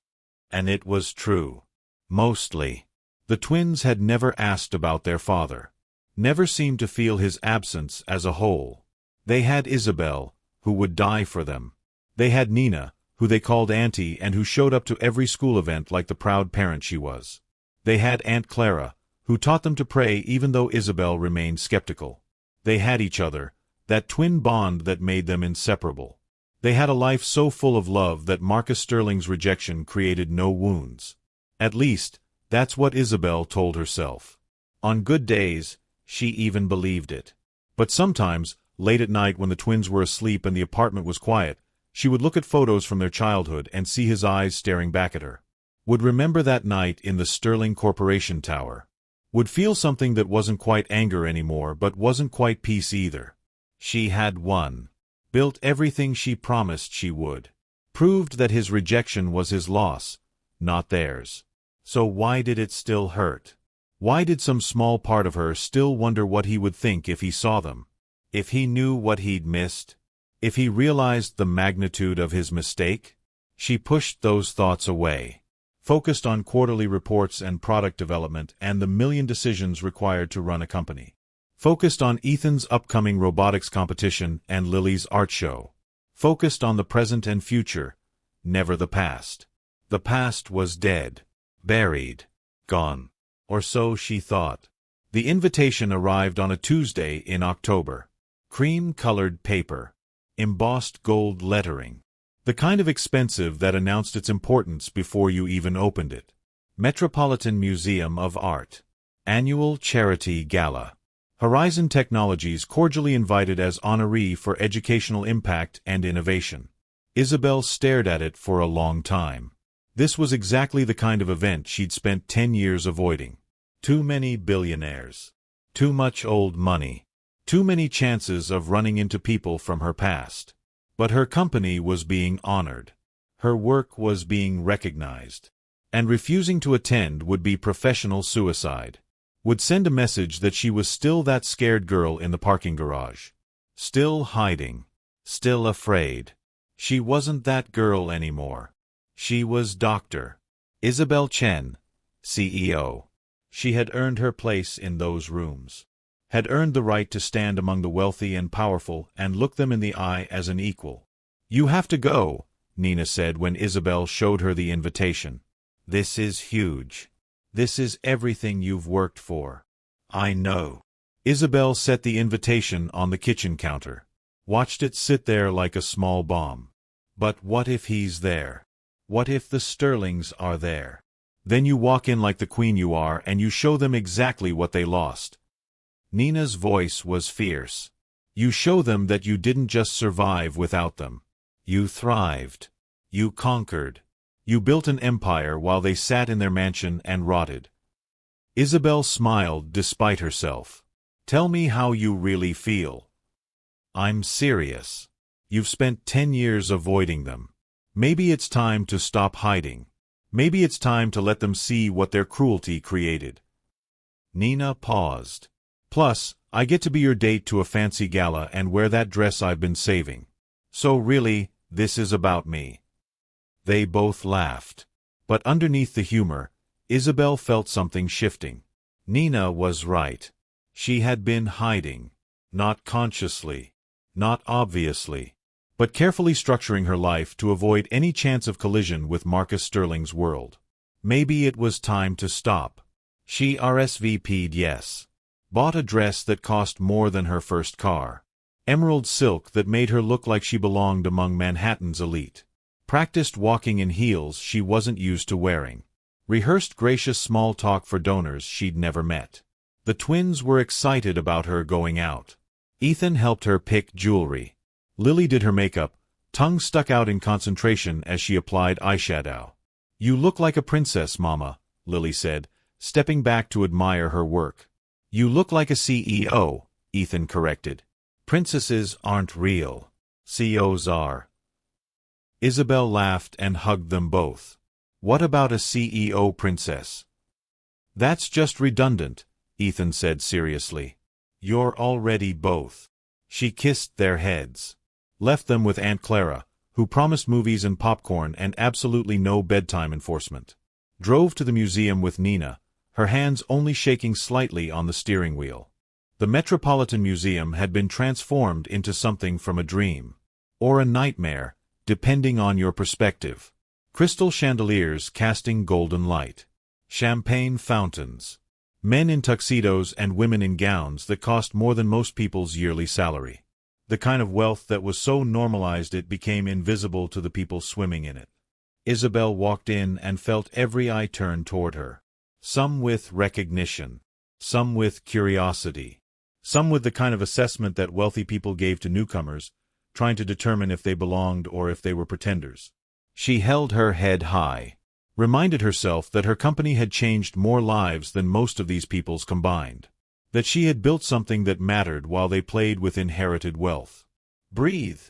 And it was true. Mostly. The twins had never asked about their father. Never seemed to feel his absence as a whole. They had Isabel, who would die for them. They had Nina, who they called Auntie and who showed up to every school event like the proud parent she was. They had Aunt Clara, who taught them to pray even though Isabel remained skeptical. They had each other, that twin bond that made them inseparable. They had a life so full of love that Marcus Sterling's rejection created no wounds. At least, that's what Isabel told herself. On good days, she even believed it. But sometimes, late at night when the twins were asleep and the apartment was quiet, she would look at photos from their childhood and see his eyes staring back at her. Would remember that night in the Sterling Corporation Tower. Would feel something that wasn't quite anger anymore but wasn't quite peace either. She had won. Built everything she promised she would. Proved that his rejection was his loss, not theirs. So why did it still hurt? Why did some small part of her still wonder what he would think if he saw them? If he knew what he'd missed? If he realized the magnitude of his mistake? She pushed those thoughts away. Focused on quarterly reports and product development and the million decisions required to run a company. Focused on Ethan's upcoming robotics competition and Lily's art show. Focused on the present and future, never the past. The past was dead. Buried. Gone. Or so she thought. The invitation arrived on a Tuesday in October. Cream-colored paper. Embossed gold lettering. The kind of expensive that announced its importance before you even opened it. Metropolitan Museum of Art. Annual Charity Gala. Horizon Technologies cordially invited as honoree for educational impact and innovation. Isabel stared at it for a long time. This was exactly the kind of event she'd spent 10 years avoiding. Too many billionaires. Too much old money. Too many chances of running into people from her past. But her company was being honored. Her work was being recognized. And refusing to attend would be professional suicide. Would send a message that she was still that scared girl in the parking garage. Still hiding. Still afraid. She wasn't that girl anymore. She was Dr. Isabel Chen, CEO. She had earned her place in those rooms. Had earned the right to stand among the wealthy and powerful and look them in the eye as an equal. "You have to go," Nina said when Isabel showed her the invitation. "This is huge. This is everything you've worked for." "I know." Isabel set the invitation on the kitchen counter. Watched it sit there like a small bomb. But what if he's there? What if the Sterlings are there? Then you walk in like the queen you are and you show them exactly what they lost. Nina's voice was fierce. You show them that you didn't just survive without them. You thrived. You conquered. You built an empire while they sat in their mansion and rotted. Isabel smiled despite herself. "Tell me how you really feel." "I'm serious. You've spent 10 years avoiding them. Maybe it's time to stop hiding. Maybe it's time to let them see what their cruelty created." Nina paused. "Plus, I get to be your date to a fancy gala and wear that dress I've been saving. So really, this is about me." They both laughed. But underneath the humor, Isabel felt something shifting. Nina was right. She had been hiding. Not consciously. Not obviously. But carefully structuring her life to avoid any chance of collision with Marcus Sterling's world. Maybe it was time to stop. She RSVP'd yes. Bought a dress that cost more than her first car. Emerald silk that made her look like she belonged among Manhattan's elite. Practiced walking in heels she wasn't used to wearing. Rehearsed gracious small talk for donors she'd never met. The twins were excited about her going out. Ethan helped her pick jewelry. Lily did her makeup, tongue stuck out in concentration as she applied eyeshadow. "You look like a princess, Mama," Lily said, stepping back to admire her work. "You look like a CEO," Ethan corrected. "Princesses aren't real. CEOs are." Isabel laughed and hugged them both. "What about a CEO princess?" "That's just redundant," Ethan said seriously. "You're already both." She kissed their heads. Left them with Aunt Clara, who promised movies and popcorn and absolutely no bedtime enforcement. Drove to the museum with Nina, her hands only shaking slightly on the steering wheel. The Metropolitan Museum had been transformed into something from a dream. Or a nightmare, depending on your perspective. Crystal chandeliers casting golden light. Champagne fountains. Men in tuxedos and women in gowns that cost more than most people's yearly salary. The kind of wealth that was so normalized it became invisible to the people swimming in it. Isabel walked in and felt every eye turn toward her. Some with recognition. Some with curiosity. Some with the kind of assessment that wealthy people gave to newcomers, trying to determine if they belonged or if they were pretenders. She held her head high. Reminded herself that her company had changed more lives than most of these people's combined. That she had built something that mattered while they played with inherited wealth. "Breathe,"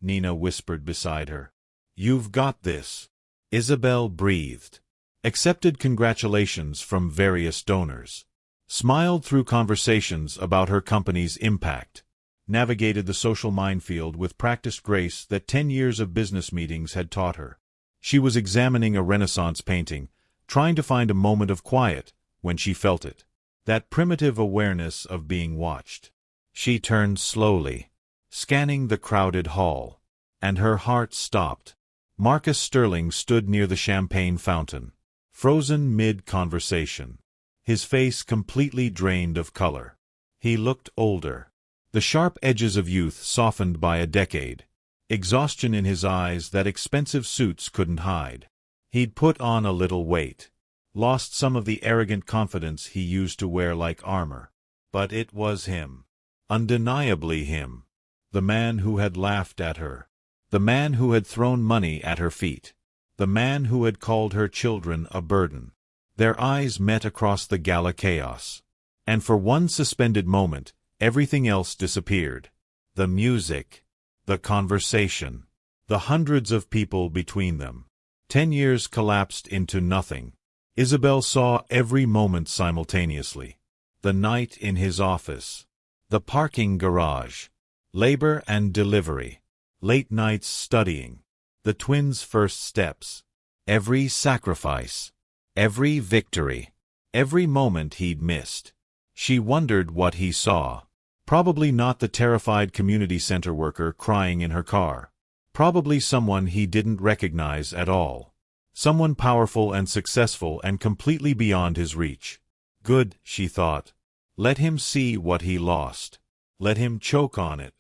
Nina whispered beside her. "You've got this." Isabel breathed. Accepted congratulations from various donors. Smiled through conversations about her company's impact. Navigated the social minefield with practiced grace that 10 years of business meetings had taught her. She was examining a Renaissance painting, trying to find a moment of quiet, when she felt it. That primitive awareness of being watched. She turned slowly, scanning the crowded hall. And her heart stopped. Marcus Sterling stood near the champagne fountain, frozen mid-conversation. His face completely drained of color. He looked older. The sharp edges of youth softened by a decade. Exhaustion in his eyes that expensive suits couldn't hide. He'd put on a little weight. Lost some of the arrogant confidence he used to wear like armor. But it was him. Undeniably him. The man who had laughed at her. The man who had thrown money at her feet. The man who had called her children a burden. Their eyes met across the gala chaos. And for one suspended moment, everything else disappeared. The music. The conversation. The hundreds of people between them. 10 years collapsed into nothing. Isabel saw every moment simultaneously. The night in his office. The parking garage. Labor and delivery. Late nights studying. The twins' first steps. Every sacrifice. Every victory. Every moment he'd missed. She wondered what he saw. Probably not the terrified community center worker crying in her car. Probably someone he didn't recognize at all. Someone powerful and successful and completely beyond his reach. Good, she thought. Let him see what he lost. Let him choke on it.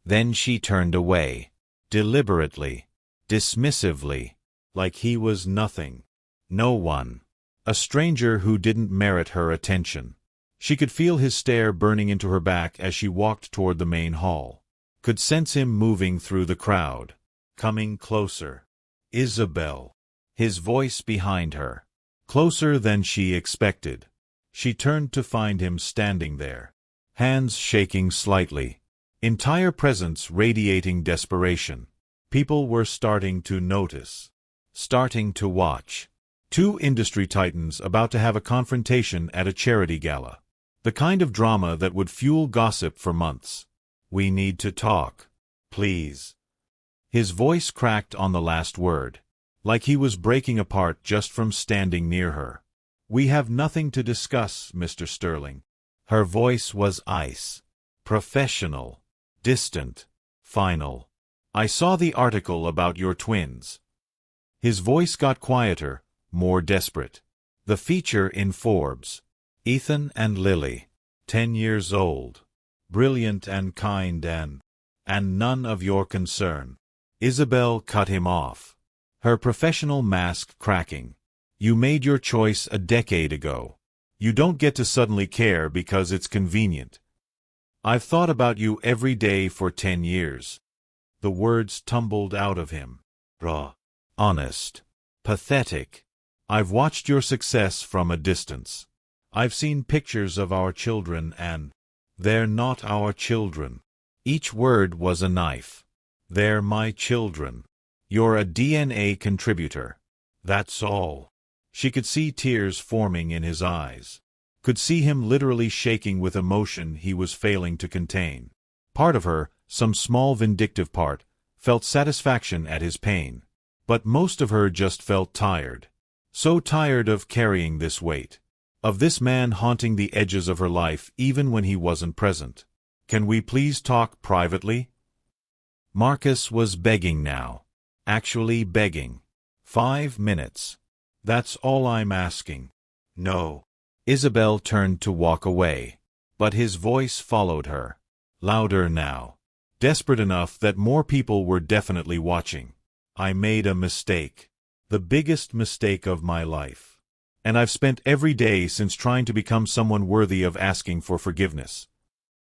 Then she turned away. Deliberately. Dismissively. Like he was nothing. No one. A stranger who didn't merit her attention. She could feel his stare burning into her back as she walked toward the main hall. Could sense him moving through the crowd. Coming closer. Isabel. His voice behind her. Closer than she expected. She turned to find him standing there. Hands shaking slightly. Entire presence radiating desperation. People were starting to notice. Starting to watch. Two industry titans about to have a confrontation at a charity gala. The kind of drama that would fuel gossip for months. "We need to talk. Please." His voice cracked on the last word. Like he was breaking apart just from standing near her. We have nothing to discuss, Mr. Sterling. Her voice was ice. Professional. Distant. Final. I saw the article about your twins. His voice got quieter, more desperate. The feature in Forbes. Ethan and Lily. 10 years old. Brilliant and kind and none of your concern. Isabel cut him off. Her professional mask cracking. You made your choice a decade ago. You don't get to suddenly care because it's convenient. I've thought about you every day for 10 years. The words tumbled out of him. Raw. Honest. Pathetic. I've watched your success from a distance. I've seen pictures of our children and they're not our children. Each word was a knife. They're my children. You're a DNA contributor. That's all. She could see tears forming in his eyes. Could see him literally shaking with emotion he was failing to contain. Part of her, some small vindictive part, felt satisfaction at his pain. But most of her just felt tired. So tired of carrying this weight. Of this man haunting the edges of her life even when he wasn't present. Can we please talk privately? Marcus was begging now. Actually begging. 5 minutes. That's all I'm asking. No. Isabel turned to walk away. But his voice followed her. Louder now. Desperate enough that more people were definitely watching. I made a mistake. The biggest mistake of my life. And I've spent every day since trying to become someone worthy of asking for forgiveness.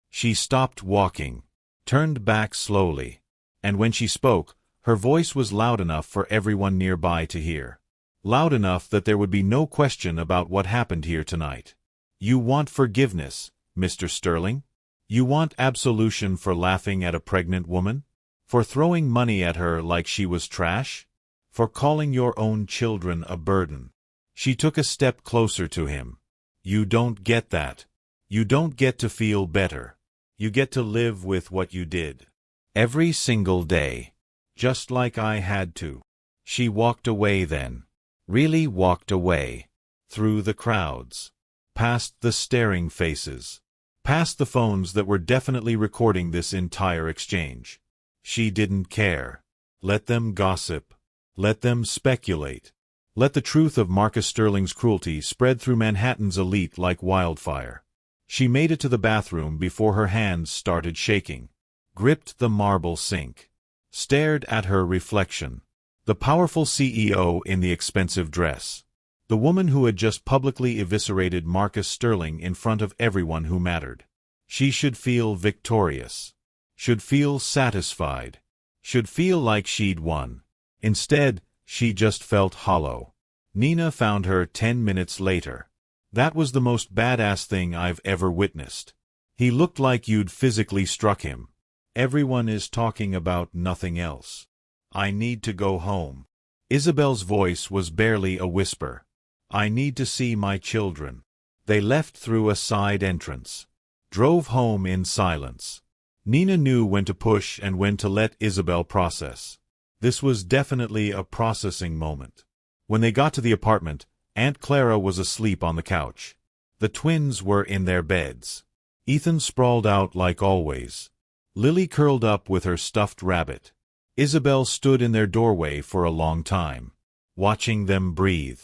She stopped walking, turned back slowly, and when she spoke, her voice was loud enough for everyone nearby to hear. Loud enough that there would be no question about what happened here tonight. You want forgiveness, Mr. Sterling? You want absolution for laughing at a pregnant woman? For throwing money at her like she was trash? For calling your own children a burden? She took a step closer to him. You don't get that. You don't get to feel better. You get to live with what you did. Every single day. Just like I had to. She walked away then. Really walked away. Through the crowds. Past the staring faces. Past the phones that were definitely recording this entire exchange. She didn't care. Let them gossip. Let them speculate. Let the truth of Marcus Sterling's cruelty spread through Manhattan's elite like wildfire. She made it to the bathroom before her hands started shaking. Gripped the marble sink. Stared at her reflection. The powerful CEO in the expensive dress. The woman who had just publicly eviscerated Marcus Sterling in front of everyone who mattered. She should feel victorious. Should feel satisfied. Should feel like she'd won. Instead, she just felt hollow. Nina found her 10 minutes later. That was the most badass thing I've ever witnessed. He looked like you'd physically struck him. Everyone is talking about nothing else. I need to go home. Isabel's voice was barely a whisper. I need to see my children. They left through a side entrance. Drove home in silence. Nina knew when to push and when to let Isabel process. This was definitely a processing moment. When they got to the apartment, Aunt Clara was asleep on the couch. The twins were in their beds. Ethan sprawled out like always. Lily curled up with her stuffed rabbit. Isabel stood in their doorway for a long time, watching them breathe.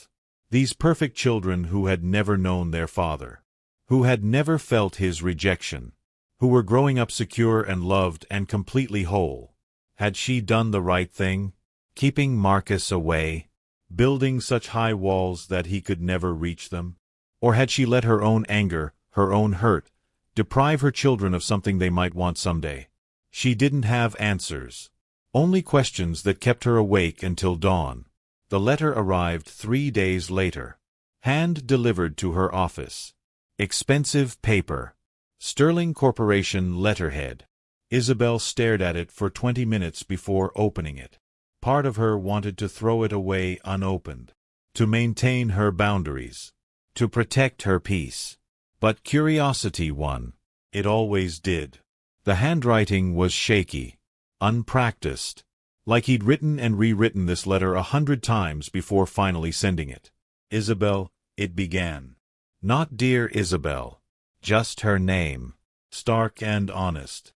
These perfect children who had never known their father. Who had never felt his rejection. Who were growing up secure and loved and completely whole. Had she done the right thing? Keeping Marcus away? Building such high walls that he could never reach them? Or had she let her own anger, her own hurt, deprive her children of something they might want someday? She didn't have answers. Only questions that kept her awake until dawn. The letter arrived 3 days later. Hand-delivered to her office. Expensive paper. Sterling Corporation letterhead. Isabel stared at it for 20 minutes before opening it. Part of her wanted to throw it away unopened. To maintain her boundaries. To protect her peace. But curiosity won. It always did. The handwriting was shaky. Unpracticed. Like he'd written and rewritten this letter 100 times before finally sending it. Isabel, it began. Not dear Isabel. Just her name. Stark and honest.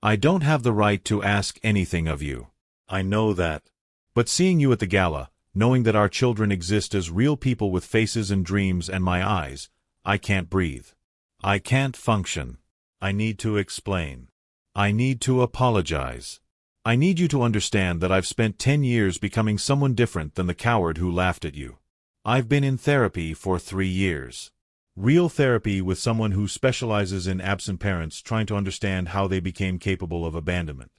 I don't have the right to ask anything of you. I know that. But seeing you at the gala, knowing that our children exist as real people with faces and dreams and my eyes, I can't breathe. I can't function. I need to explain. I need to apologize. I need you to understand that I've spent 10 years becoming someone different than the coward who laughed at you. I've been in therapy for 3 years. Real therapy with someone who specializes in absent parents trying to understand how they became capable of abandonment.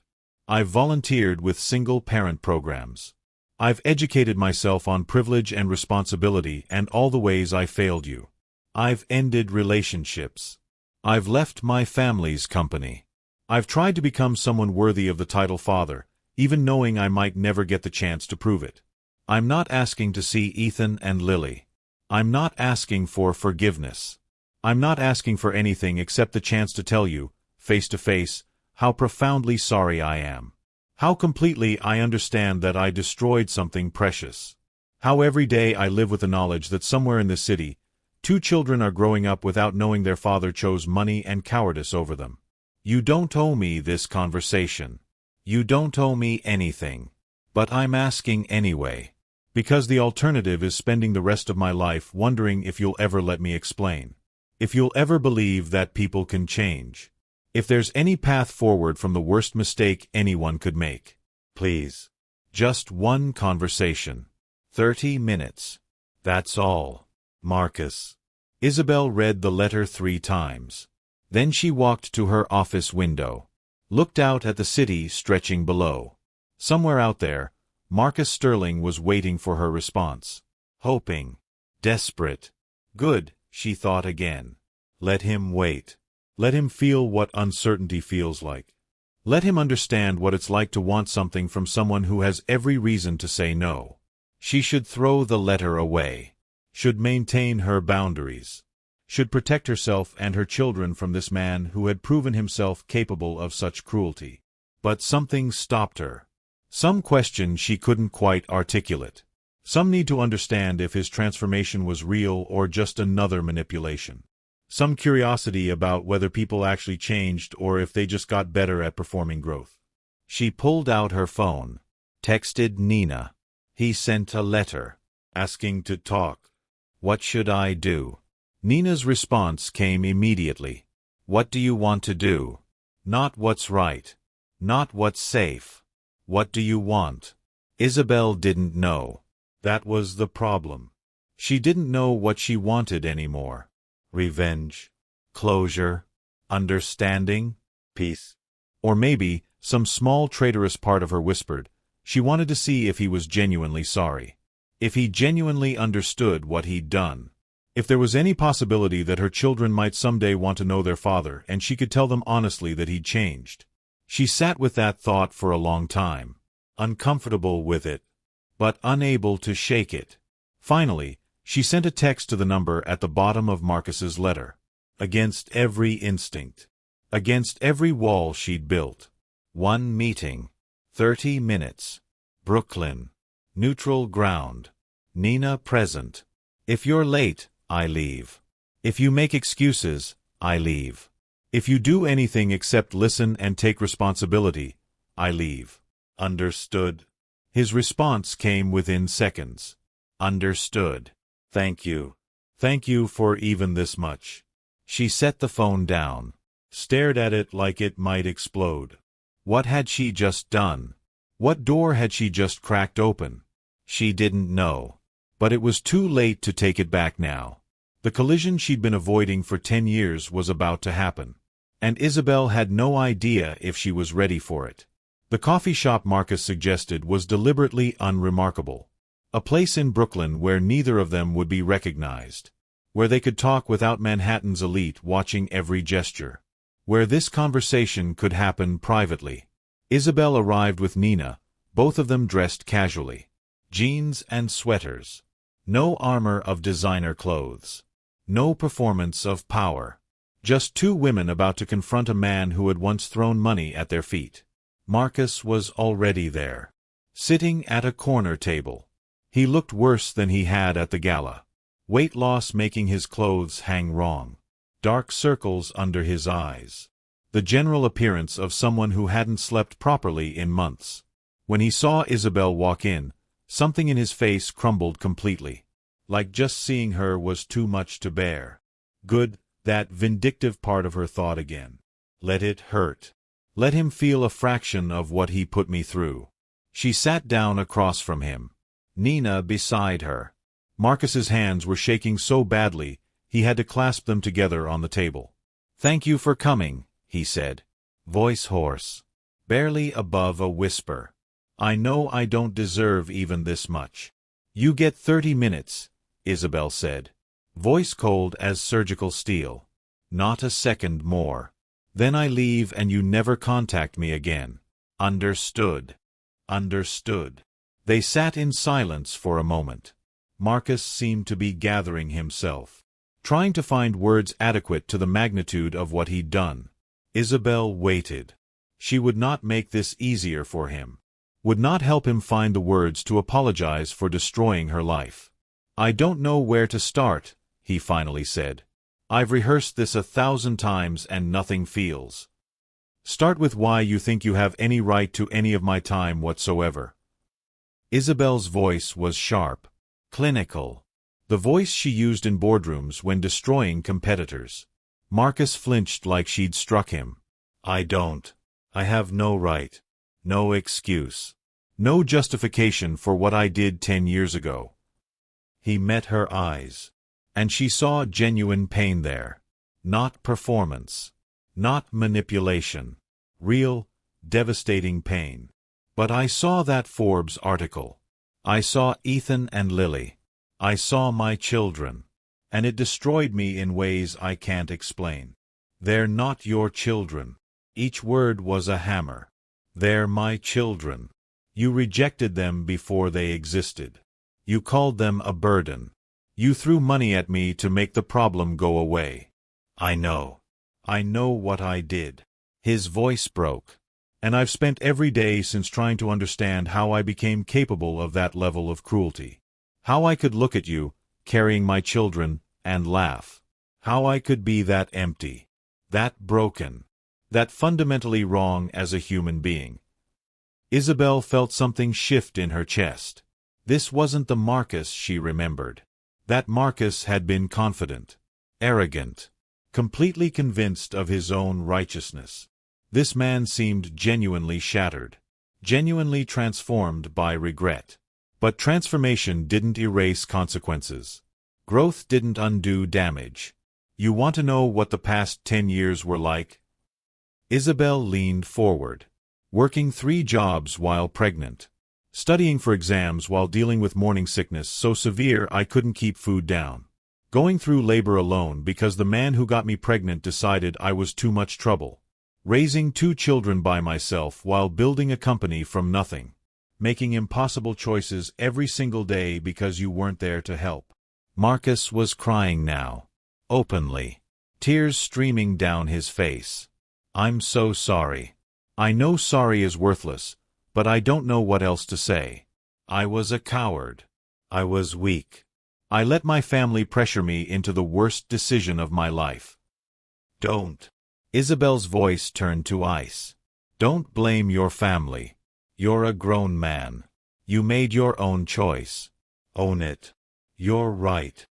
I've volunteered with single-parent programs. I've educated myself on privilege and responsibility and all the ways I failed you. I've ended relationships. I've left my family's company. I've tried to become someone worthy of the title father, even knowing I might never get the chance to prove it. I'm not asking to see Ethan and Lily. I'm not asking for forgiveness. I'm not asking for anything except the chance to tell you, face to face, how profoundly sorry I am. How completely I understand that I destroyed something precious. How every day I live with the knowledge that somewhere in this city, 2 children are growing up without knowing their father chose money and cowardice over them. You don't owe me this conversation. You don't owe me anything. But I'm asking anyway. Because the alternative is spending the rest of my life wondering if you'll ever let me explain. If you'll ever believe that people can change. If there's any path forward from the worst mistake anyone could make. Please. Just one conversation. 30 minutes. That's all. Marcus. Isabel read the letter 3 times. Then she walked to her office window. Looked out at the city stretching below. Somewhere out there, Marcus Sterling was waiting for her response. Hoping. Desperate. Good, she thought again. Let him wait. Let him feel what uncertainty feels like. Let him understand what it's like to want something from someone who has every reason to say no. She should throw the letter away. Should maintain her boundaries. Should protect herself and her children from this man who had proven himself capable of such cruelty. But something stopped her. Some question she couldn't quite articulate. Some need to understand if his transformation was real or just another manipulation. Some curiosity about whether people actually changed or if they just got better at performing growth. She pulled out her phone. Texted Nina. He sent a letter. Asking to talk. What should I do? Nina's response came immediately. What do you want to do? Not what's right. Not what's safe. What do you want? Isabel didn't know. That was the problem. She didn't know what she wanted anymore. Revenge. Closure. Understanding. Peace. Or maybe, some small traitorous part of her whispered, she wanted to see if he was genuinely sorry. If he genuinely understood what he'd done. If there was any possibility that her children might someday want to know their father and she could tell them honestly that he'd changed. She sat with that thought for a long time, uncomfortable with it, but unable to shake it. Finally, she sent a text to the number at the bottom of Marcus's letter. Against every instinct. Against every wall she'd built. 1 meeting. 30 minutes. Brooklyn. Neutral ground. Nina present. If you're late, I leave. If you make excuses, I leave. If you do anything except listen and take responsibility, I leave. Understood? His response came within seconds. Understood. Thank you. Thank you for even this much. She set the phone down. Stared at it like it might explode. What had she just done? What door had she just cracked open? She didn't know. But it was too late to take it back now. The collision she'd been avoiding for 10 years was about to happen. And Isabel had no idea if she was ready for it. The coffee shop Marcus suggested was deliberately unremarkable. A place in Brooklyn where neither of them would be recognized. Where they could talk without Manhattan's elite watching every gesture. Where this conversation could happen privately. Isabel arrived with Nina, both of them dressed casually. Jeans and sweaters. No armor of designer clothes. No performance of power. Just 2 women about to confront a man who had once thrown money at their feet. Marcus was already there. Sitting at a corner table. He looked worse than he had at the gala. Weight loss making his clothes hang wrong. Dark circles under his eyes. The general appearance of someone who hadn't slept properly in months. When he saw Isabel walk in, something in his face crumbled completely. Like just seeing her was too much to bear. Good, that vindictive part of her thought again. Let it hurt. Let him feel a fraction of what he put me through. She sat down across from him. Nina beside her. Marcus's hands were shaking so badly, he had to clasp them together on the table. "Thank you for coming," he said. Voice hoarse. Barely above a whisper. "I know I don't deserve even this much." "You get 30 minutes, Isabel said. Voice cold as surgical steel. "Not a second more. Then I leave and you never contact me again." "Understood." Understood. They sat in silence for a moment. Marcus seemed to be gathering himself, trying to find words adequate to the magnitude of what he'd done. Isabel waited. She would not make this easier for him. Would not help him find the words to apologize for destroying her life. "I don't know where to start," he finally said. "I've rehearsed this 1,000 times and nothing feels." "Start with why you think you have any right to any of my time whatsoever." Isabel's voice was sharp, clinical. The voice she used in boardrooms when destroying competitors. Marcus flinched like she'd struck him. "I don't. I have no right. No excuse. No justification for what I did 10 years ago." He met her eyes. And she saw genuine pain there. Not performance. Not manipulation. Real, devastating pain. "But I saw that Forbes article. I saw Ethan and Lily. I saw my children. And it destroyed me in ways I can't explain. They're not your children." Each word was a hammer. "They're my children. You rejected them before they existed. You called them a burden. You threw money at me to make the problem go away. I know. I know what I did." His voice broke. "And I've spent every day since trying to understand how I became capable of that level of cruelty. How I could look at you, carrying my children, and laugh. How I could be that empty. That broken. That fundamentally wrong as a human being." Isabel felt something shift in her chest. This wasn't the Marcus she remembered. That Marcus had been confident, arrogant, completely convinced of his own righteousness. This man seemed genuinely shattered, genuinely transformed by regret. But transformation didn't erase consequences. Growth didn't undo damage. "You want to know what the past 10 years were like?" Isabel leaned forward. Working 3 jobs while pregnant. Studying for exams while dealing with morning sickness so severe I couldn't keep food down. Going through labor alone because the man who got me pregnant decided I was too much trouble. Raising 2 children by myself while building a company from nothing. Making impossible choices every single day because you weren't there to help. Marcus was crying now. Openly. Tears streaming down his face. "I'm so sorry. I know sorry is worthless, but I don't know what else to say. I was a coward. I was weak. I let my family pressure me into the worst decision of my life." "Don't." Isabel's voice turned to ice. "Don't blame your family. You're a grown man. You made your own choice. Own it. You're right."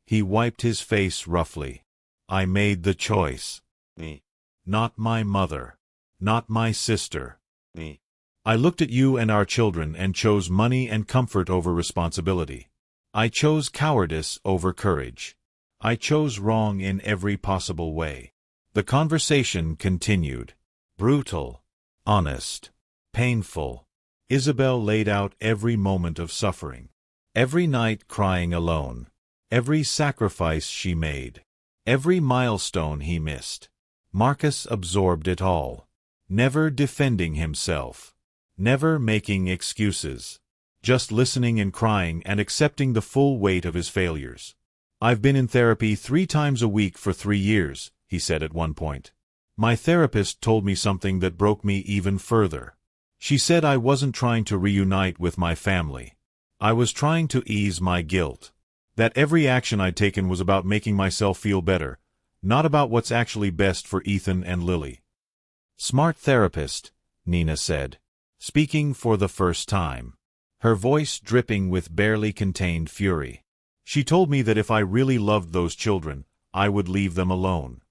He wiped his face roughly. "I made the choice. Me. Not my mother. Not my sister. Me. I looked at you and our children and chose money and comfort over responsibility. I chose cowardice over courage. I chose wrong in every possible way." The conversation continued. Brutal. Honest. Painful. Isabel laid out every moment of suffering. Every night crying alone. Every sacrifice she made. Every milestone he missed. Marcus absorbed it all. Never defending himself. Never making excuses. Just listening and crying and accepting the full weight of his failures. "I've been in therapy 3 times a week for 3 years, he said at one point. My therapist told me something that broke me even further. She said I wasn't trying to reunite with my family. I was trying to ease my guilt. That every action I'd taken was about making myself feel better, not about what's actually best for Ethan and Lily. Smart therapist, Nina said, speaking for the first time, her voice dripping with barely contained fury. She told me that if I really loved those children, I would leave them alone.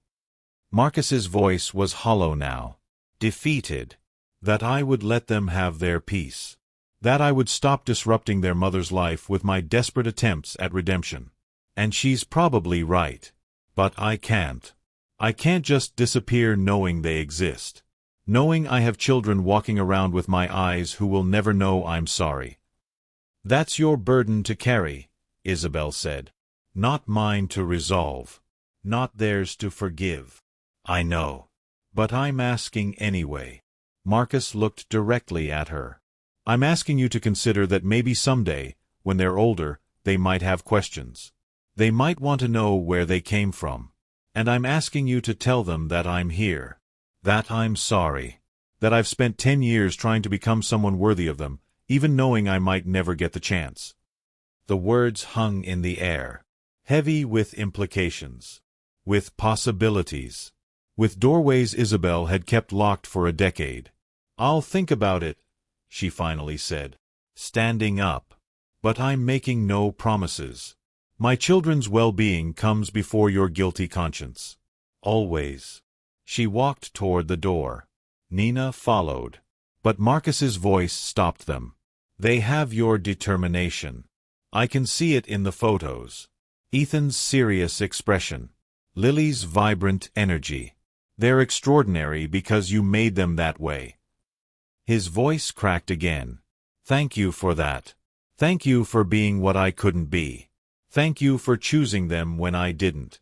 Marcus's voice was hollow now, defeated. That I would let them have their peace. That I would stop disrupting their mother's life with my desperate attempts at redemption. And she's probably right. But I can't. I can't just disappear knowing they exist. Knowing I have children walking around with my eyes who will never know I'm sorry. That's your burden to carry, Isabel said. Not mine to resolve. Not theirs to forgive. I know. But I'm asking anyway. Marcus looked directly at her. I'm asking you to consider that maybe someday, when they're older, they might have questions. They might want to know where they came from. And I'm asking you to tell them that I'm here. That I'm sorry. That I've spent 10 years trying to become someone worthy of them, even knowing I might never get the chance. The words hung in the air, heavy with implications, with possibilities, with doorways Isabel had kept locked for a decade. I'll think about it, she finally said, standing up. But I'm making no promises. My children's well-being comes before your guilty conscience. Always. She walked toward the door. Nina followed. But Marcus's voice stopped them. They have your determination. I can see it in the photos. Ethan's serious expression. Lily's vibrant energy. They're extraordinary because you made them that way. His voice cracked again. Thank you for that. Thank you for being what I couldn't be. Thank you for choosing them when I didn't.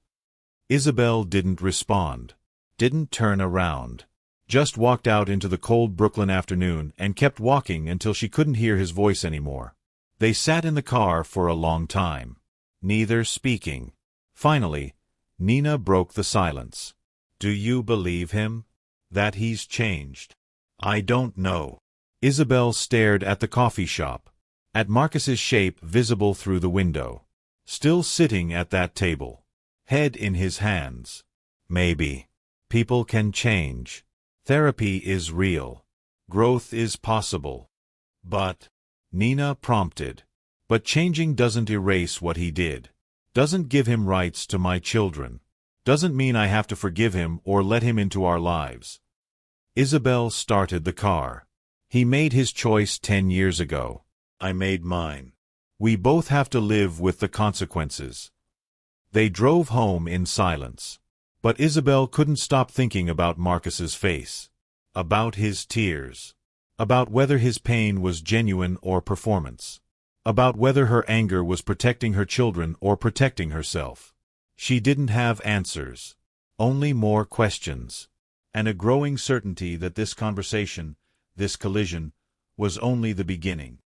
Isabel didn't respond. Didn't turn around. Just walked out into the cold Brooklyn afternoon and kept walking until she couldn't hear his voice anymore. They sat in the car for a long time, neither speaking. Finally, Nina broke the silence. Do you believe him? That he's changed? I don't know. Isabel stared at the coffee shop, at Marcus's shape visible through the window, still sitting at that table, head in his hands. Maybe. People can change. Therapy is real. Growth is possible. But, Nina prompted, but changing doesn't erase what he did. Doesn't give him rights to my children. Doesn't mean I have to forgive him or let him into our lives. Isabel started the car. He made his choice 10 years ago. I made mine. We both have to live with the consequences. They drove home in silence. But Isabel couldn't stop thinking about Marcus's face. About his tears. About whether his pain was genuine or performance. About whether her anger was protecting her children or protecting herself. She didn't have answers. Only more questions. And a growing certainty that this conversation, this collision, was only the beginning.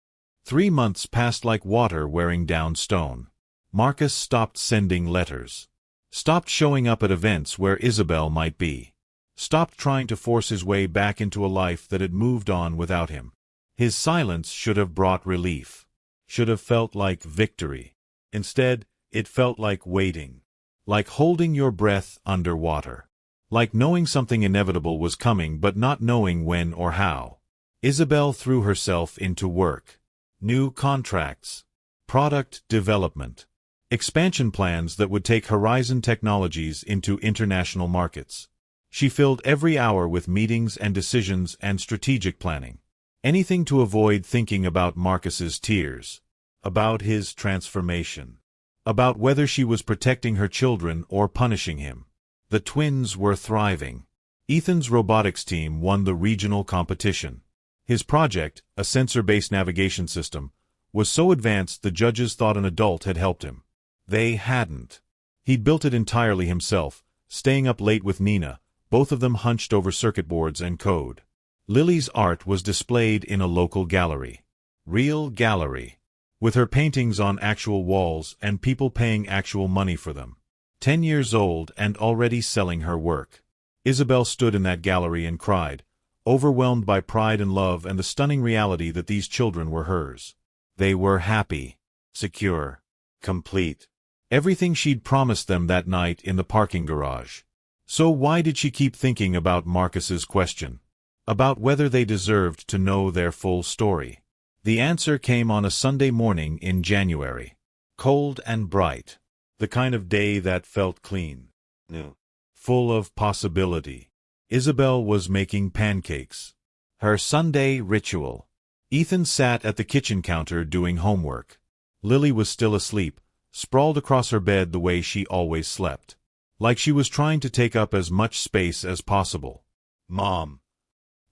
3 months passed like water wearing down stone. Marcus stopped sending letters. Stopped showing up at events where Isabel might be. Stopped trying to force his way back into a life that had moved on without him. His silence should have brought relief. Should have felt like victory. Instead, it felt like waiting. Like holding your breath underwater. Like knowing something inevitable was coming but not knowing when or how. Isabel threw herself into work. New contracts. Product development. Expansion plans that would take Horizon Technologies into international markets. She filled every hour with meetings and decisions and strategic planning. Anything to avoid thinking about Marcus's tears. About his transformation. About whether she was protecting her children or punishing him. The twins were thriving. Ethan's robotics team won the regional competition. His project, a sensor-based navigation system, was so advanced the judges thought an adult had helped him. They hadn't. He'd built it entirely himself, staying up late with Nina, both of them hunched over circuit boards and code. Lily's art was displayed in a local gallery. Real gallery. With her paintings on actual walls and people paying actual money for them. 10 years old and already selling her work. Isabel stood in that gallery and cried, overwhelmed by pride and love and the stunning reality that these children were hers. They were happy, secure, complete. Everything she'd promised them that night in the parking garage. So why did she keep thinking about Marcus's question? About whether they deserved to know their full story. The answer came on a Sunday morning in January. Cold and bright. The kind of day that felt clean. New. Full of possibility. Isabel was making pancakes. Her Sunday ritual. Ethan sat at the kitchen counter doing homework. Lily was still asleep, sprawled across her bed the way she always slept. Like she was trying to take up as much space as possible. Mom.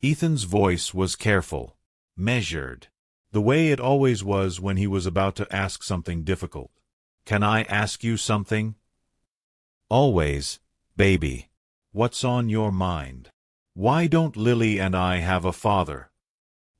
Ethan's voice was careful. Measured. The way it always was when he was about to ask something difficult. Can I ask you something? Always, baby. What's on your mind? Why don't Lily and I have a father?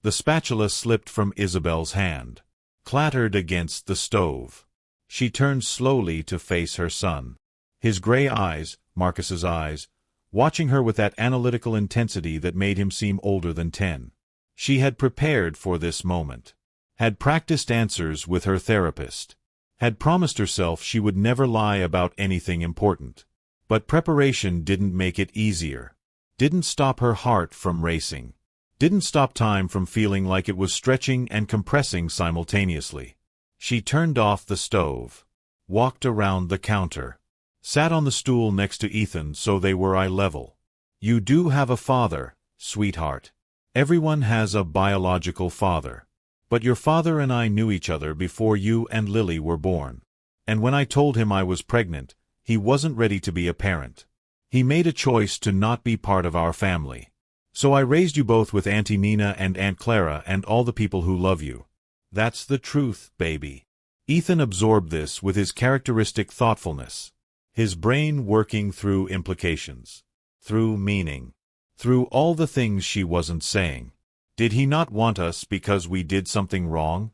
The spatula slipped from Isabel's hand, clattered against the stove. She turned slowly to face her son. His gray eyes, Marcus's eyes, watching her with that analytical intensity that made him seem older than 10. She had prepared for this moment. Had practiced answers with her therapist. Had promised herself she would never lie about anything important. But preparation didn't make it easier. Didn't stop her heart from racing. Didn't stop time from feeling like it was stretching and compressing simultaneously. She turned off the stove. Walked around the counter. Sat on the stool next to Ethan so they were eye level. You do have a father, sweetheart. Everyone has a biological father. But your father and I knew each other before you and Lily were born. And when I told him I was pregnant, he wasn't ready to be a parent. He made a choice to not be part of our family. So I raised you both with Auntie Nina and Aunt Clara and all the people who love you. That's the truth, baby. Ethan absorbed this with his characteristic thoughtfulness. His brain working through implications. Through meaning. Through all the things she wasn't saying. Did he not want us because we did something wrong?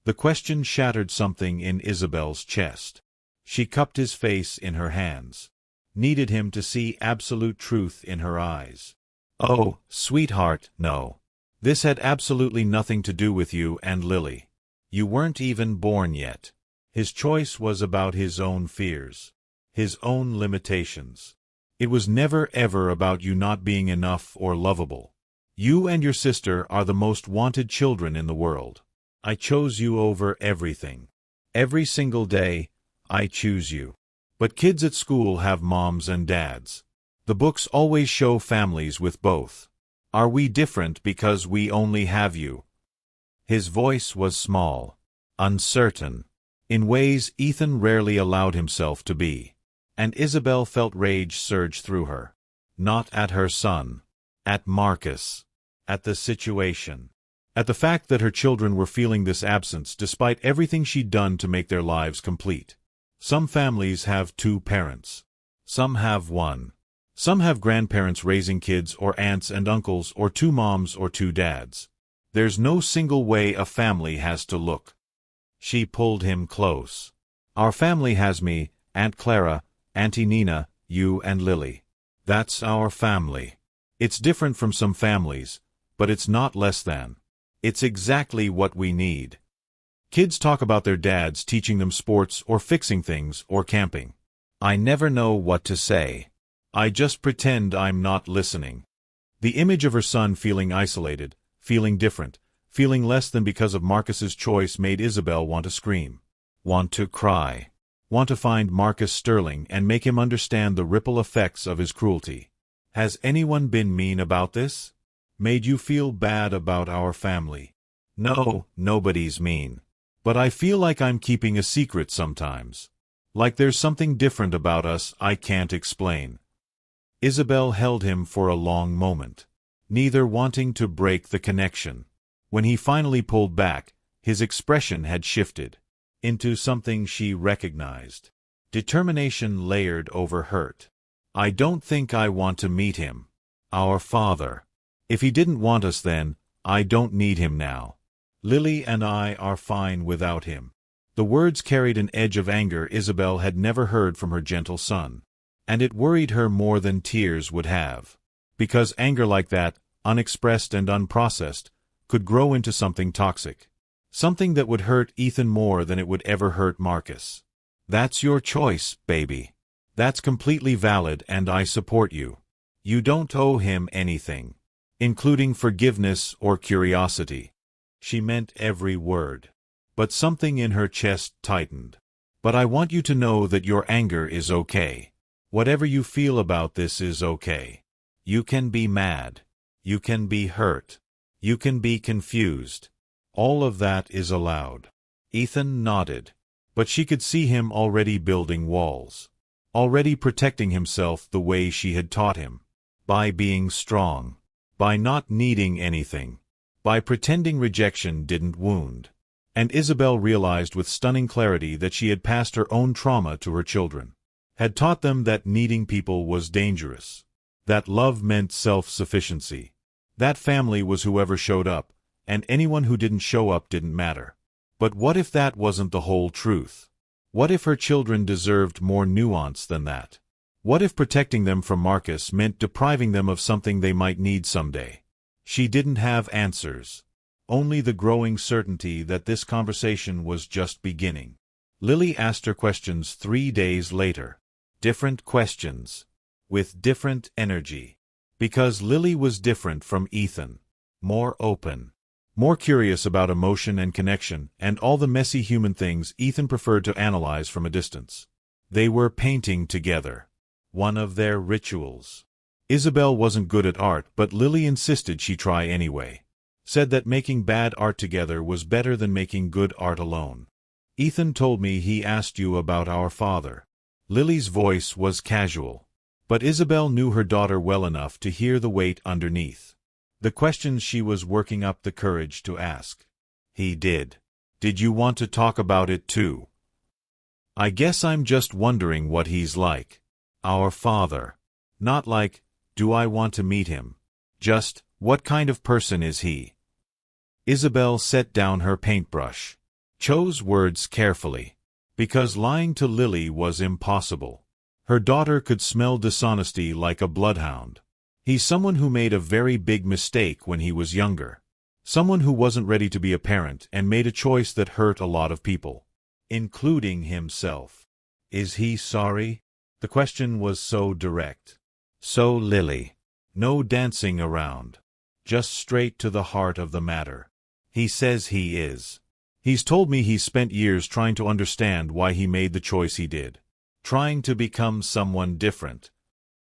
The question shattered something in Isabel's chest. She cupped his face in her hands. Needed him to see absolute truth in her eyes. Oh, sweetheart, no. This had absolutely nothing to do with you and Lily. You weren't even born yet. His choice was about his own fears. His own limitations. It was never ever about you not being enough or lovable. You and your sister are the most wanted children in the world. I chose you over everything. Every single day, I choose you. But kids at school have moms and dads. The books always show families with both. Are we different because we only have you? His voice was small, uncertain, in ways Ethan rarely allowed himself to be. And Isabel felt rage surge through her. Not at her son. At Marcus. At the situation. At the fact that her children were feeling this absence despite everything she'd done to make their lives complete. Some families have 2 parents. Some have 1. Some have grandparents raising kids or aunts and uncles or 2 moms or 2 dads. There's no single way a family has to look. She pulled him close. Our family has me, Aunt Clara, Auntie Nina, you and Lily. That's our family. It's different from some families, but it's not less than. It's exactly what we need. Kids talk about their dads teaching them sports or fixing things or camping. I never know what to say. I just pretend I'm not listening. The image of her son feeling isolated, feeling different, feeling less than because of Marcus's choice made Isabel want to scream. Want to cry. Want to find Marcus Sterling and make him understand the ripple effects of his cruelty. Has anyone been mean about this? Made you feel bad about our family? No, nobody's mean. But I feel like I'm keeping a secret sometimes. Like there's something different about us I can't explain. Isabel held him for a long moment, neither wanting to break the connection. When he finally pulled back, his expression had shifted into something she recognized. Determination layered over hurt. I don't think I want to meet him. Our father. If he didn't want us then, I don't need him now. Lily and I are fine without him. The words carried an edge of anger Isabel had never heard from her gentle son. And it worried her more than tears would have. Because anger like that, unexpressed and unprocessed, could grow into something toxic. Something that would hurt Ethan more than it would ever hurt Marcus. That's your choice, baby. That's completely valid and I support you. You don't owe him anything, including forgiveness or curiosity. She meant every word. But something in her chest tightened. But I want you to know that your anger is okay. Whatever you feel about this is okay. You can be mad. You can be hurt. You can be confused. All of that is allowed. Ethan nodded. But she could see him already building walls. Already protecting himself the way she had taught him. By being strong. By not needing anything. By pretending rejection didn't wound. And Isabel realized with stunning clarity that she had passed her own trauma to her children. Had taught them that needing people was dangerous. That love meant self-sufficiency. That family was whoever showed up, and anyone who didn't show up didn't matter. But what if that wasn't the whole truth? What if her children deserved more nuance than that? What if protecting them from Marcus meant depriving them of something they might need someday? She didn't have answers. Only the growing certainty that this conversation was just beginning. Lily asked her questions 3 days later. Different questions. With different energy. Because Lily was different from Ethan. More open. More curious about emotion and connection and all the messy human things Ethan preferred to analyze from a distance. They were painting together. One of their rituals. Isabel wasn't good at art, but Lily insisted she try anyway. Said that making bad art together was better than making good art alone. Ethan told me he asked you about our father. Lily's voice was casual. But Isabel knew her daughter well enough to hear the weight underneath. The questions she was working up the courage to ask. He did. Did you want to talk about it too? I guess I'm just wondering what he's like. Our father. Not like, do I want to meet him? Just, what kind of person is he? Isabel set down her paintbrush. Chose words carefully. Because lying to Lily was impossible. Her daughter could smell dishonesty like a bloodhound. He's someone who made a very big mistake when he was younger. Someone who wasn't ready to be a parent and made a choice that hurt a lot of people. Including himself. Is he sorry? The question was so direct. So Lily. No dancing around. Just straight to the heart of the matter. He says he is. He's told me he's spent years trying to understand why he made the choice he did. Trying to become someone different.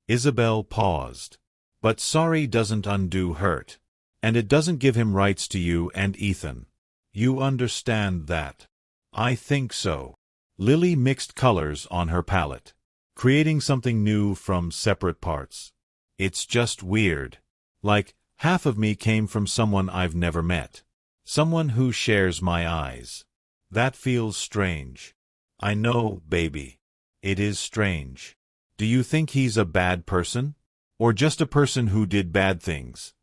Isabel paused. But sorry doesn't undo hurt. And it doesn't give him rights to you and Ethan. You understand that? I think so. Lily mixed colors on her palette. Creating something new from separate parts. It's just weird. Like, half of me came from someone I've never met. Someone who shares my eyes. That feels strange. I know, baby. It is strange. Do you think he's a bad person? Or just a person who did bad things?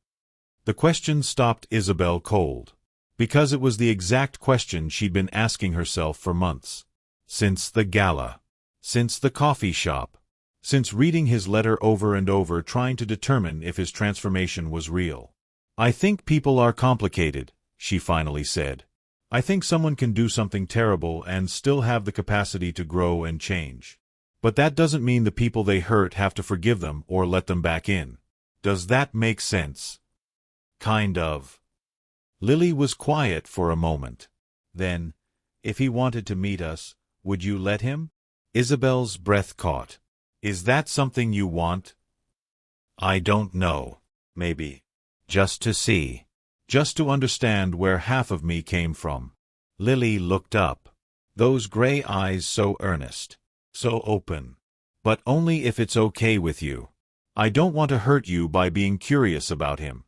The question stopped Isabel cold. Because it was the exact question she'd been asking herself for months. Since the gala. Since the coffee shop. Since reading his letter over and over trying to determine if his transformation was real. I think people are complicated, she finally said. I think someone can do something terrible and still have the capacity to grow and change. But that doesn't mean the people they hurt have to forgive them or let them back in. Does that make sense? Kind of. Lily was quiet for a moment. Then, if he wanted to meet us, would you let him? Isabel's breath caught. Is that something you want? I don't know. Maybe. Just to see. Just to understand where half of me came from. Lily looked up. Those gray eyes so earnest. So open. But only if it's okay with you. I don't want to hurt you by being curious about him.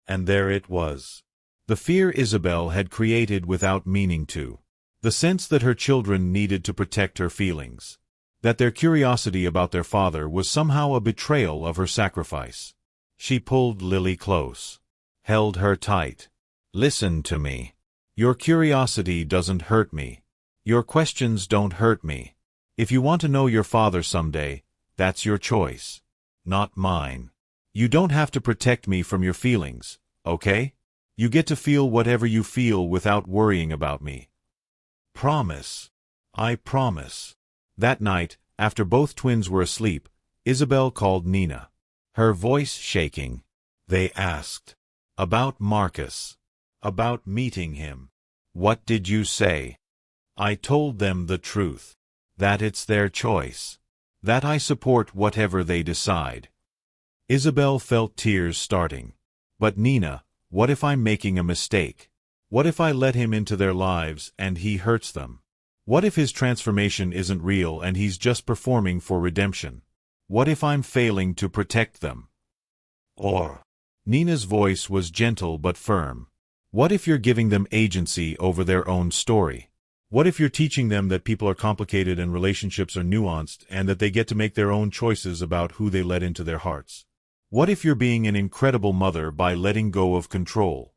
And there it was. The fear Isabel had created without meaning to. The sense that her children needed to protect her feelings. That their curiosity about their father was somehow a betrayal of her sacrifice. She pulled Lily close. Held her tight. Listen to me. Your curiosity doesn't hurt me. Your questions don't hurt me. If you want to know your father someday, that's your choice. Not mine. You don't have to protect me from your feelings, okay? You get to feel whatever you feel without worrying about me. Promise. I promise. That night, after both twins were asleep, Isabel called Nina. Her voice shaking. They asked. About Marcus. About meeting him. What did you say? I told them the truth. That it's their choice. That I support whatever they decide. Isabel felt tears starting. But Nina, what if I'm making a mistake? What if I let him into their lives and he hurts them? What if his transformation isn't real and he's just performing for redemption? What if I'm failing to protect them? Or, Nina's voice was gentle but firm. What if you're giving them agency over their own story? What if you're teaching them that people are complicated and relationships are nuanced and that they get to make their own choices about who they let into their hearts? What if you're being an incredible mother by letting go of control?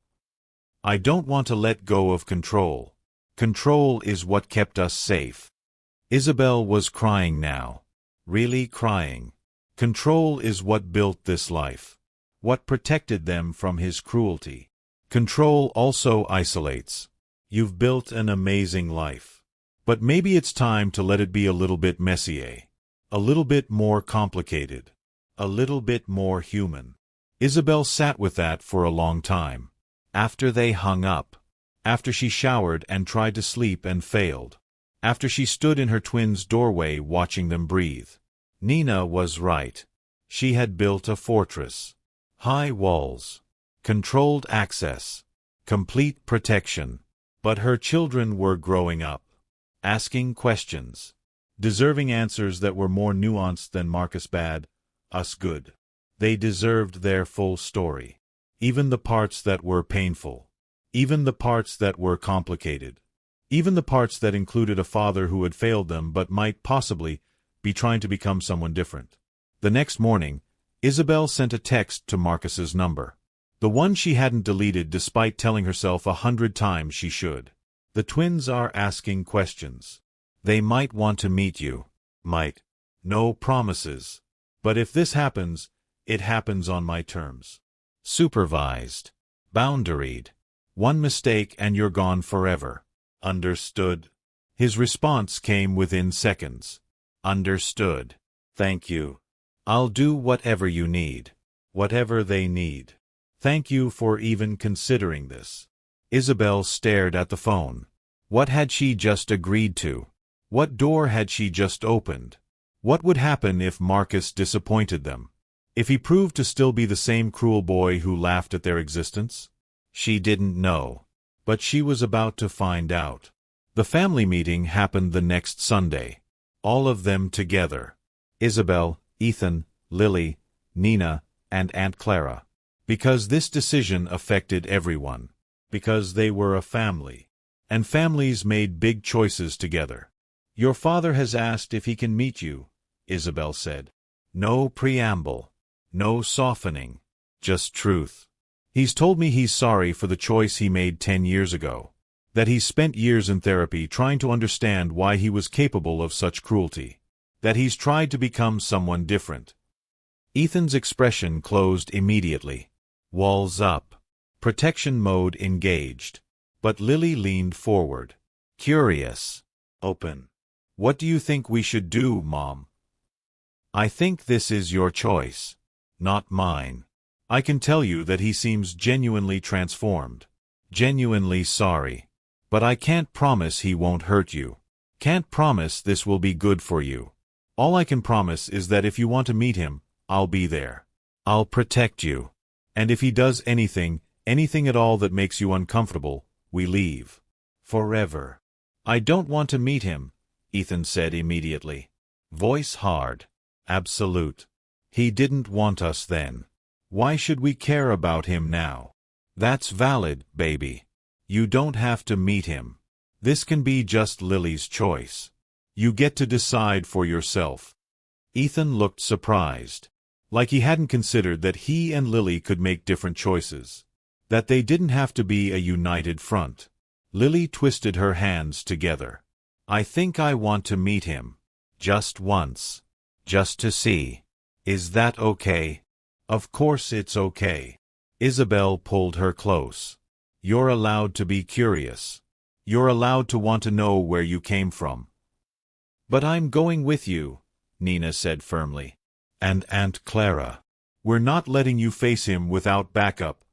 I don't want to let go of control. Control is what kept us safe. Isabel was crying now. Really crying. Control is what built this life. What protected them from his cruelty. Control also isolates. You've built an amazing life. But maybe it's time to let it be a little bit messier. A little bit more complicated. A little bit more human. Isabel sat with that for a long time. After they hung up. After she showered and tried to sleep and failed. After she stood in her twins' doorway watching them breathe. Nina was right. She had built a fortress. High walls. Controlled access. Complete protection. But her children were growing up. Asking questions. Deserving answers that were more nuanced than Marcus bad, us good. They deserved their full story. Even the parts that were painful. Even the parts that were complicated. Even the parts that included a father who had failed them but might possibly be trying to become someone different. The next morning, Isabel sent a text to Marcus's number. The one she hadn't deleted despite telling herself 100 times she should. The twins are asking questions. They might want to meet you. Might. No promises. But if this happens, it happens on my terms. Supervised. Boundaried. One mistake and you're gone forever. Understood? His response came within seconds. Understood. Thank you. I'll do whatever you need. Whatever they need. Thank you for even considering this. Isabel stared at the phone. What had she just agreed to? What door had she just opened? What would happen if Marcus disappointed them? If he proved to still be the same cruel boy who laughed at their existence? She didn't know. But she was about to find out. The family meeting happened the next Sunday. All of them together. Isabel, Ethan, Lily, Nina, and Aunt Clara. Because this decision affected everyone. Because they were a family. And families made big choices together. Your father has asked if he can meet you, Isabel said. No preamble. No softening. Just truth. He's told me he's sorry for the choice he made 10 years ago. That he's spent years in therapy trying to understand why he was capable of such cruelty. That he's tried to become someone different. Ethan's expression closed immediately. Walls up. Protection mode engaged. But Lily leaned forward. Curious. Open. What do you think we should do, Mom? I think this is your choice. Not mine. I can tell you that he seems genuinely transformed. Genuinely sorry. But I can't promise he won't hurt you. Can't promise this will be good for you. All I can promise is that if you want to meet him, I'll be there. I'll protect you. And if he does anything at all that makes you uncomfortable, we leave. Forever. I don't want to meet him, Ethan said immediately. Voice hard. Absolute. He didn't want us then. Why should we care about him now? That's valid, baby. You don't have to meet him. This can be just Lily's choice. You get to decide for yourself. Ethan looked surprised. Like he hadn't considered that he and Lily could make different choices. That they didn't have to be a united front. Lily twisted her hands together. I think I want to meet him. Just once. Just to see. Is that okay? Of course it's okay. Isabel pulled her close. You're allowed to be curious. You're allowed to want to know where you came from. But I'm going with you, Nina said firmly. And Aunt Clara. We're not letting you face him without backup.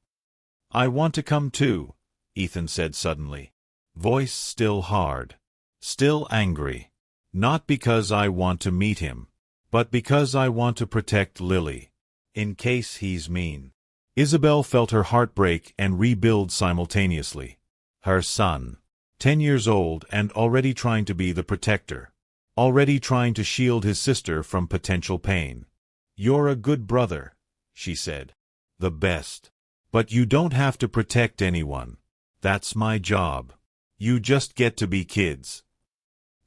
I want to come too, Ethan said suddenly. Voice still hard. Still angry. Not because I want to meet him, but because I want to protect Lily. In case he's mean. Isabel felt her heart break and rebuild simultaneously. Her son. 10 years old and already trying to be the protector. Already trying to shield his sister from potential pain. You're a good brother, she said. The best. But you don't have to protect anyone. That's my job. You just get to be kids.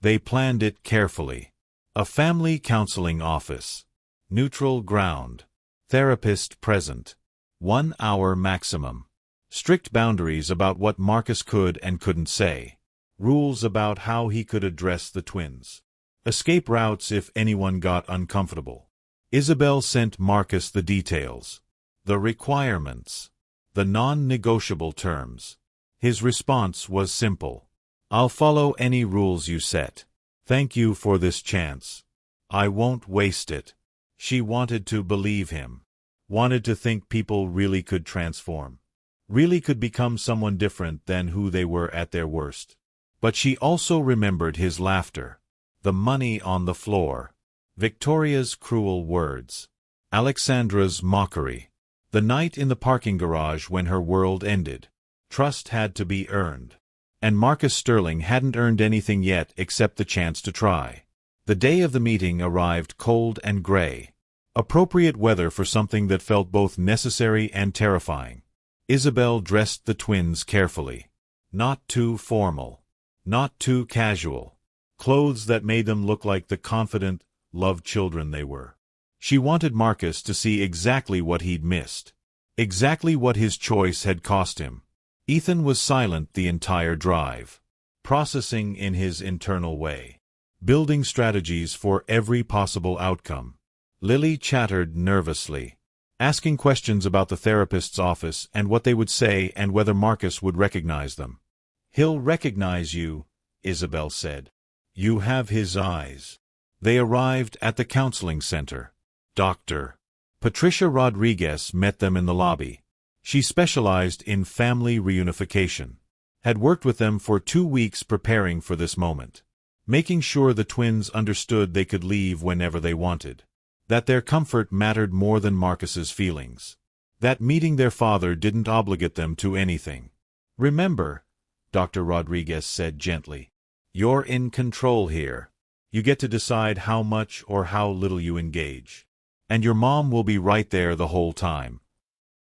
They planned it carefully. A family counseling office. Neutral ground. Therapist present. 1 hour maximum. Strict boundaries about what Marcus could and couldn't say. Rules about how he could address the twins. Escape routes if anyone got uncomfortable. Isabel sent Marcus the details. The requirements. The non-negotiable terms. His response was simple. I'll follow any rules you set. Thank you for this chance. I won't waste it. She wanted to believe him. Wanted to think people really could transform. Really could become someone different than who they were at their worst. But she also remembered his laughter. The money on the floor. Victoria's cruel words. Alexandra's mockery. The night in the parking garage when her world ended. Trust had to be earned. And Marcus Sterling hadn't earned anything yet except the chance to try. The day of the meeting arrived cold and gray. Appropriate weather for something that felt both necessary and terrifying. Isabel dressed the twins carefully. Not too formal. Not too casual. Clothes that made them look like the confident, loved children they were. She wanted Marcus to see exactly what he'd missed. Exactly what his choice had cost him. Ethan was silent the entire drive. Processing in his internal way. Building strategies for every possible outcome. Lily chattered nervously. Asking questions about the therapist's office and what they would say and whether Marcus would recognize them. He'll recognize you, Isabel said. You have his eyes. They arrived at the counseling center. Dr. Patricia Rodriguez met them in the lobby. She specialized in family reunification. Had worked with them for 2 weeks preparing for this moment. Making sure the twins understood they could leave whenever they wanted. That their comfort mattered more than Marcus's feelings. That meeting their father didn't obligate them to anything. Remember, Dr. Rodriguez said gently, you're in control here. You get to decide how much or how little you engage. And your mom will be right there the whole time.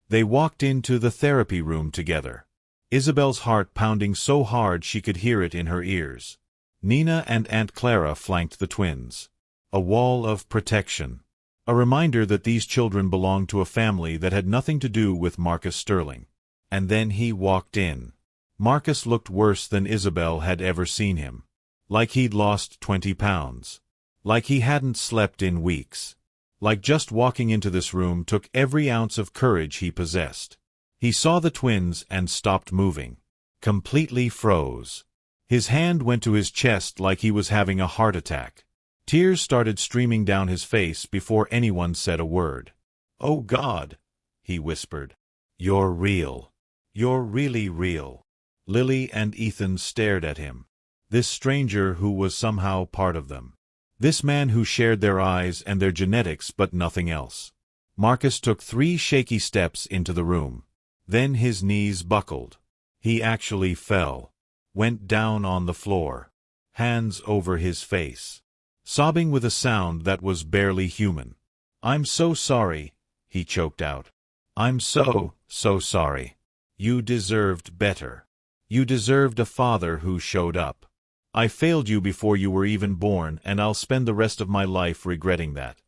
They walked into the therapy room together. Isabel's heart pounding so hard she could hear it in her ears. Nina and Aunt Clara flanked the twins. A wall of protection. A reminder that these children belonged to a family that had nothing to do with Marcus Sterling. And then he walked in. Marcus looked worse than Isabel had ever seen him. Like he'd lost 20 pounds. Like he hadn't slept in weeks. Like just walking into this room took every ounce of courage he possessed. He saw the twins and stopped moving. Completely froze. His hand went to his chest like he was having a heart attack. Tears started streaming down his face before anyone said a word. "Oh God," he whispered. "You're real. You're really real." Lily and Ethan stared at him. This stranger who was somehow part of them. This man who shared their eyes and their genetics but nothing else. Marcus took 3 shaky steps into the room. Then his knees buckled. He actually fell. Went down on the floor. Hands over his face. Sobbing with a sound that was barely human. "I'm so sorry," he choked out. "I'm so sorry. You deserved better. You deserved a father who showed up. I failed you before you were even born, and I'll spend the rest of my life regretting that."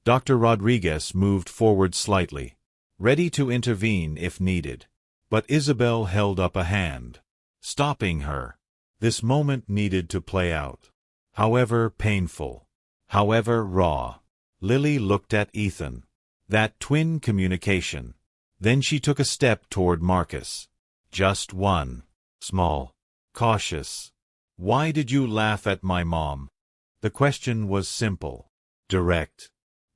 Dr. Rodriguez moved forward slightly, ready to intervene if needed. But Isabel held up a hand, stopping her. This moment needed to play out. However painful, however raw. Lily looked at Ethan. That twin communication. Then she took a step toward Marcus. Just one. Small. Cautious. Why did you laugh at my mom? The question was simple. Direct.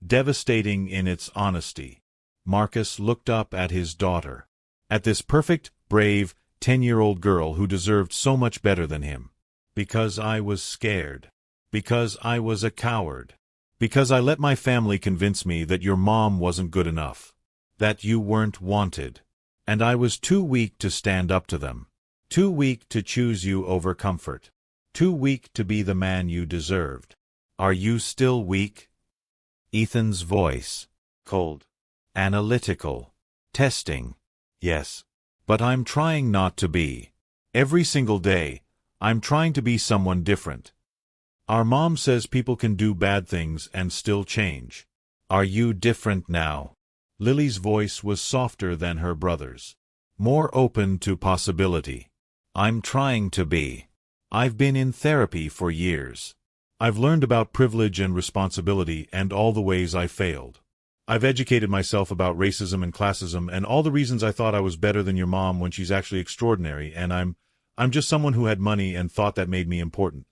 Devastating in its honesty. Marcus looked up at his daughter. At this perfect, brave, 10-year-old girl who deserved so much better than him. Because I was scared. Because I was a coward. Because I let my family convince me that your mom wasn't good enough. That you weren't wanted. And I was too weak to stand up to them. Too weak to choose you over comfort. Too weak to be the man you deserved. Are you still weak? Ethan's voice. Cold. Analytical. Testing. Yes. But I'm trying not to be. Every single day, I'm trying to be someone different. Our mom says people can do bad things and still change. Are you different now? Lily's voice was softer than her brother's. More open to possibility. I'm trying to be. I've been in therapy for years. I've learned about privilege and responsibility and all the ways I failed. I've educated myself about racism and classism and all the reasons I thought I was better than your mom when she's actually extraordinary, and I'm just someone who had money and thought that made me important.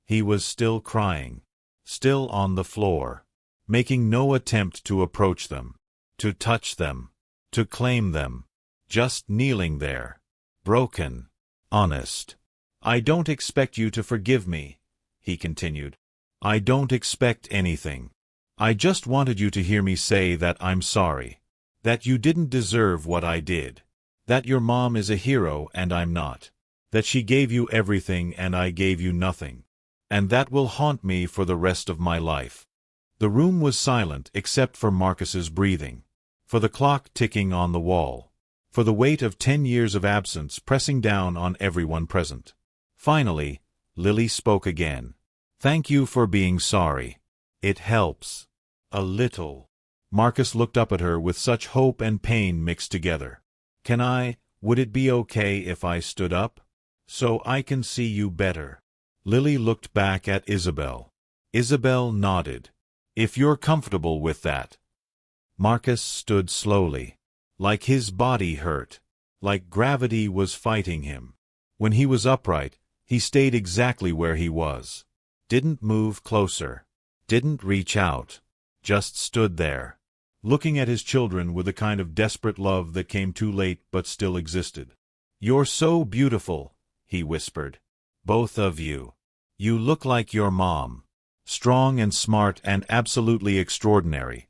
He was still crying. Still on the floor. Making no attempt to approach them. To touch them. To claim them. Just kneeling there. Broken. Honest. I don't expect you to forgive me, he continued. I don't expect anything. I just wanted you to hear me say that I'm sorry. That you didn't deserve what I did. That your mom is a hero and I'm not. That she gave you everything and I gave you nothing. And that will haunt me for the rest of my life. The room was silent except for Marcus's breathing. For the clock ticking on the wall. For the weight of 10 years of absence pressing down on everyone present. Finally, Lily spoke again. Thank you for being sorry. It helps. A little. Marcus looked up at her with such hope and pain mixed together. Would it be okay if I stood up? So I can see you better. Lily looked back at Isabel. Isabel nodded. If you're comfortable with that. Marcus stood slowly. Like his body hurt. Like gravity was fighting him. When he was upright, he stayed exactly where he was. Didn't move closer. Didn't reach out. Just stood there. Looking at his children with a kind of desperate love that came too late but still existed. You're so beautiful, he whispered. Both of you. You look like your mom. Strong and smart and absolutely extraordinary.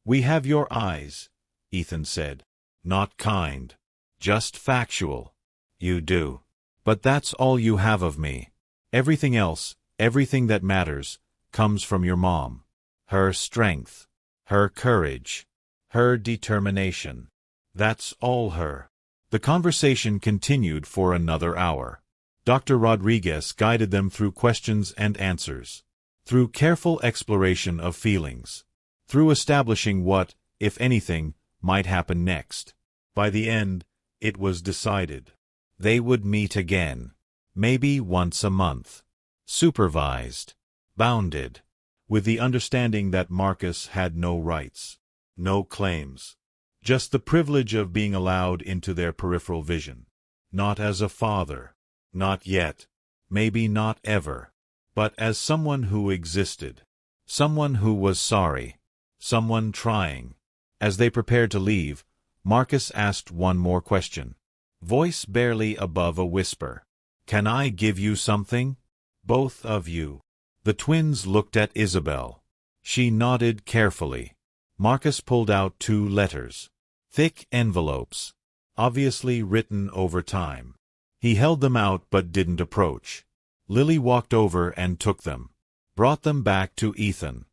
We have your eyes, Ethan said. Not kind. Just factual. You do. But that's all you have of me. Everything else, everything that matters, comes from your mom. Her strength. Her courage. Her determination. That's all her. The conversation continued for another hour. Dr. Rodriguez guided them through questions and answers. Through careful exploration of feelings. Through establishing what, if anything, might happen next. By the end, it was decided. They would meet again. Maybe once a month. Supervised. Bounded. With the understanding that Marcus had no rights. No claims. Just the privilege of being allowed into their peripheral vision. Not as a father. Not yet. Maybe not ever. But as someone who existed. Someone who was sorry. Someone trying. As they prepared to leave, Marcus asked one more question. Voice barely above a whisper. Can I give you something? Both of you. The twins looked at Isabel. She nodded carefully. Marcus pulled out 2 letters. Thick envelopes. Obviously written over time. He held them out but didn't approach. Lily walked over and took them. Brought them back to Ethan.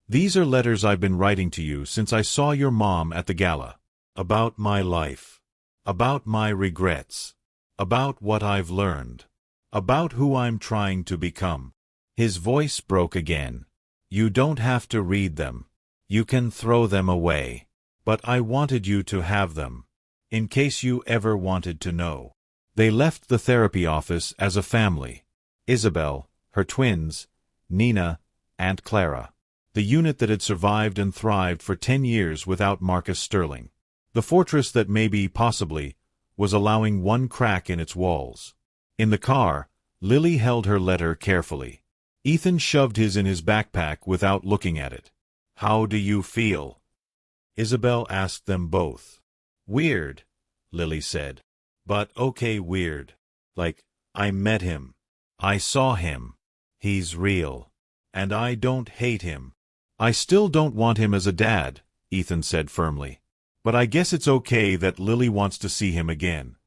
These are letters I've been writing to you since I saw your mom at the gala. About my life. About my regrets. About what I've learned. About who I'm trying to become. His voice broke again. You don't have to read them. You can throw them away. But I wanted you to have them. In case you ever wanted to know. They left the therapy office as a family. Isabel, her twins, Nina, Aunt Clara. The unit that had survived and thrived for 10 years without Marcus Sterling. The fortress that maybe, possibly, was allowing one crack in its walls. In the car, Lily held her letter carefully. Ethan shoved his in his backpack without looking at it. "How do you feel?" Isabel asked them both. "Weird," Lily said. "But okay, weird. Like, I met him. I saw him. He's real. And I don't hate him. I still don't want him as a dad," Ethan said firmly. "But I guess it's okay that Lily wants to see him again."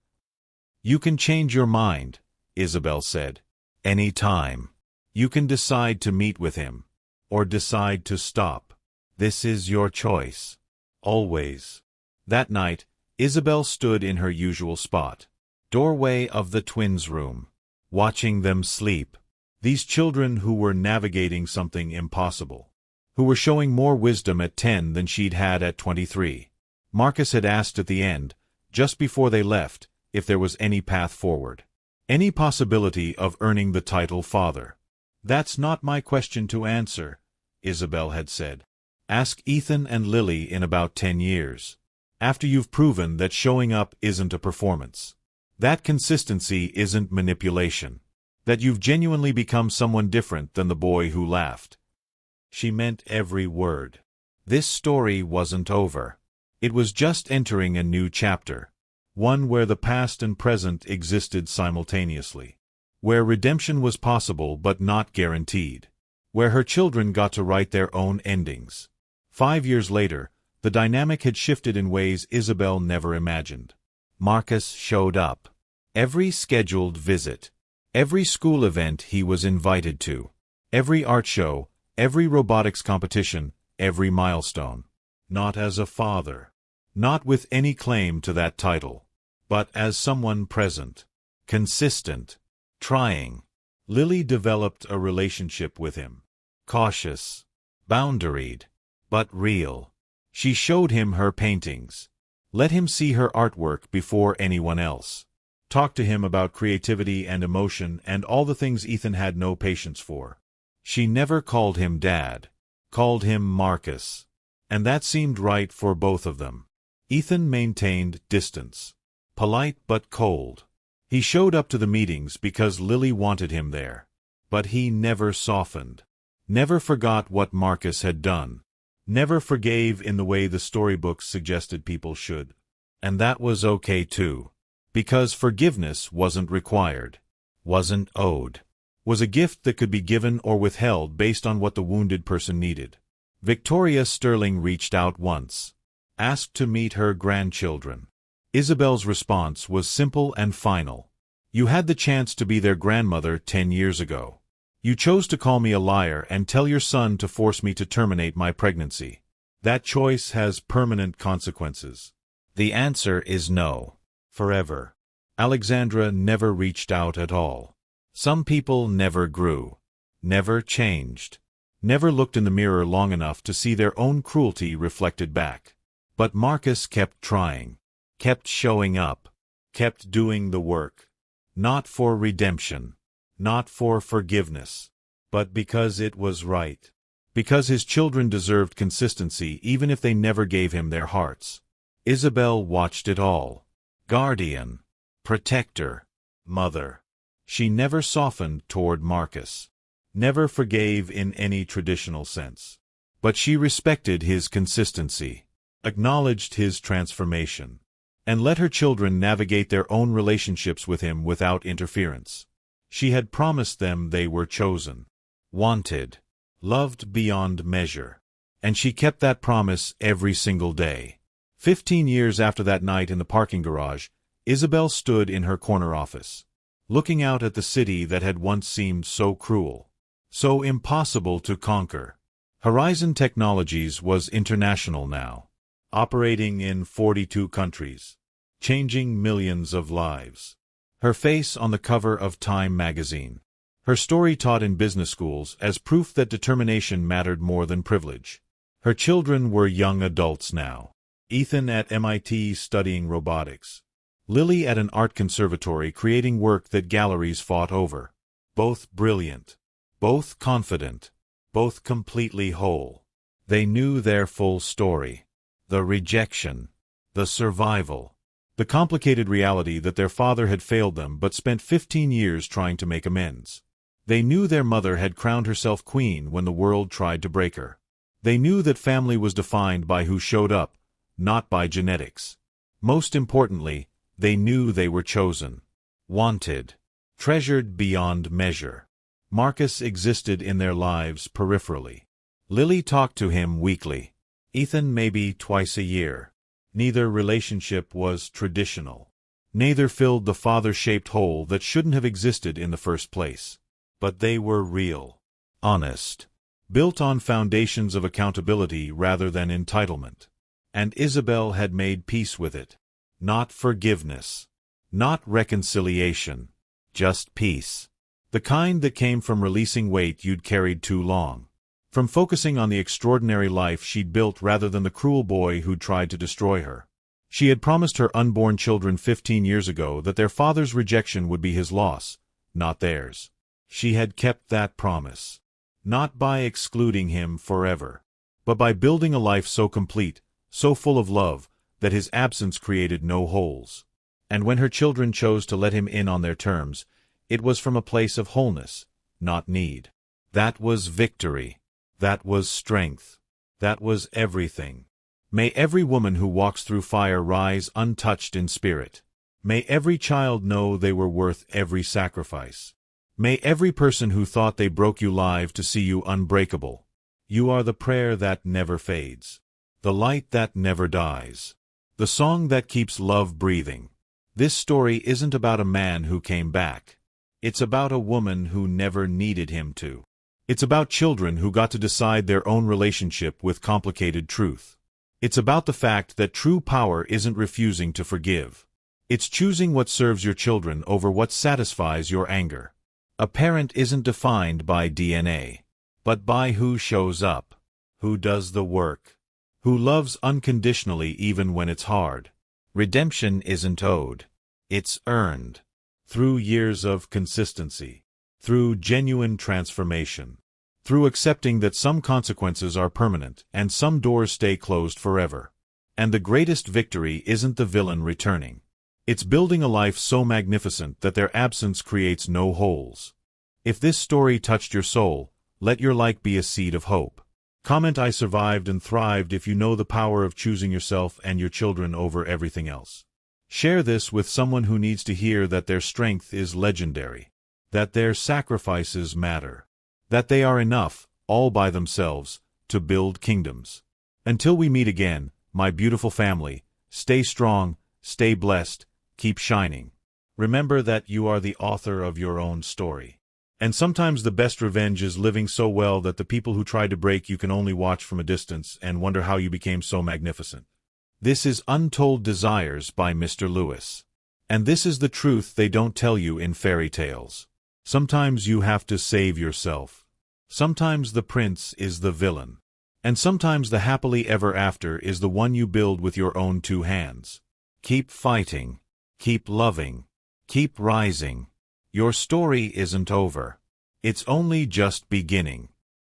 "You can change your mind," Isabel said. "Any time. You can decide to meet with him. Or decide to stop. This is your choice. Always." That night, Isabel stood in her usual spot. Doorway of the twins' room. Watching them sleep. These children who were navigating something impossible. Who were showing more wisdom at 10 than she'd had at 23. Marcus had asked at the end, just before they left, if there was any path forward. Any possibility of earning the title father. "That's not my question to answer," Isabel had said. "Ask Ethan and Lily in about 10 years. After you've proven that showing up isn't a performance. That consistency isn't manipulation. That you've genuinely become someone different than the boy who laughed." She meant every word. This story wasn't over. It was just entering a new chapter. One where the past and present existed simultaneously. Where redemption was possible but not guaranteed. Where her children got to write their own endings. 5 years later, the dynamic had shifted in ways Isabel never imagined. Marcus showed up. Every scheduled visit. Every school event he was invited to. Every art show, every robotics competition, every milestone. Not as a father. Not with any claim to that title. But as someone present. Consistent. Trying. Lily developed a relationship with him. Cautious. Boundaried. But real. She showed him her paintings. Let him see her artwork before anyone else. Talked to him about creativity and emotion and all the things Ethan had no patience for. She never called him Dad. Called him Marcus. And that seemed right for both of them. Ethan maintained distance. Polite but cold. He showed up to the meetings because Lily wanted him there. But he never softened. Never forgot what Marcus had done. Never forgave in the way the storybooks suggested people should. And that was okay too. Because forgiveness wasn't required. Wasn't owed. Was a gift that could be given or withheld based on what the wounded person needed. Victoria Sterling reached out once. Asked to meet her grandchildren. Isabel's response was simple and final. "You had the chance to be their grandmother 10 years ago. You chose to call me a liar and tell your son to force me to terminate my pregnancy. That choice has permanent consequences. The answer is no. Forever." Alexandra never reached out at all. Some people never grew. Never changed. Never looked in the mirror long enough to see their own cruelty reflected back. But Marcus kept trying. Kept showing up. Kept doing the work. Not for redemption. Not for forgiveness. But because it was right. Because his children deserved consistency even if they never gave him their hearts. Isabel watched it all. Guardian. Protector. Mother. She never softened toward Marcus. Never forgave in any traditional sense. But she respected his consistency. Acknowledged his transformation. And let her children navigate their own relationships with him without interference. She had promised them they were chosen. Wanted. Loved beyond measure. And she kept that promise every single day. 15 years after that night in the parking garage, Isabel stood in her corner office. Looking out at the city that had once seemed so cruel. So impossible to conquer. Horizon Technologies was international now. Operating in 42 countries. Changing millions of lives. Her face on the cover of Time magazine. Her story taught in business schools as proof that determination mattered more than privilege. Her children were young adults now. Ethan at MIT studying robotics. Lily at an art conservatory creating work that galleries fought over. Both brilliant. Both confident. Both completely whole. They knew their full story. The rejection. The survival. The complicated reality that their father had failed them but spent 15 years trying to make amends. They knew their mother had crowned herself queen when the world tried to break her. They knew that family was defined by who showed up, not by genetics. Most importantly, they knew they were chosen, wanted, treasured beyond measure. Marcus existed in their lives peripherally. Lily talked to him weekly. Ethan maybe twice a year. Neither relationship was traditional. Neither filled the father-shaped hole that shouldn't have existed in the first place. But they were real, honest, built on foundations of accountability rather than entitlement. And Isabel had made peace with it. Not forgiveness. Not reconciliation. Just peace. The kind that came from releasing weight you'd carried too long. From focusing on the extraordinary life she'd built rather than the cruel boy who'd tried to destroy her. She had promised her unborn children 15 years ago that their father's rejection would be his loss, not theirs. She had kept that promise. Not by excluding him forever, but by building a life so complete, so full of love, that his absence created no holes. And when her children chose to let him in on their terms, it was from a place of wholeness, not need. That was victory. That was strength. That was everything. May every woman who walks through fire rise untouched in spirit. May every child know they were worth every sacrifice. May every person who thought they broke you live to see you unbreakable. You are the prayer that never fades. The light that never dies. The song that keeps love breathing. This story isn't about a man who came back. It's about a woman who never needed him to. It's about children who got to decide their own relationship with complicated truth. It's about the fact that true power isn't refusing to forgive. It's choosing what serves your children over what satisfies your anger. A parent isn't defined by DNA, but by who shows up, who does the work, who loves unconditionally even when it's hard. Redemption isn't owed. It's earned. Through years of consistency. Through genuine transformation. Through accepting that some consequences are permanent and some doors stay closed forever. And the greatest victory isn't the villain returning. It's building a life so magnificent that their absence creates no holes. If this story touched your soul, let your like be a seed of hope. Comment "I survived and thrived" if you know the power of choosing yourself and your children over everything else. Share this with someone who needs to hear that their strength is legendary. That their sacrifices matter. That they are enough, all by themselves, to build kingdoms. Until we meet again, my beautiful family, stay strong, stay blessed, keep shining. Remember that you are the author of your own story. And sometimes the best revenge is living so well that the people who tried to break you can only watch from a distance and wonder how you became so magnificent. This is Untold Desires by Mr. Lewis. And this is the truth they don't tell you in fairy tales. Sometimes you have to save yourself. Sometimes the prince is the villain. And sometimes the happily ever after is the one you build with your own two hands. Keep fighting. Keep loving. Keep rising. Your story isn't over. It's only just beginning.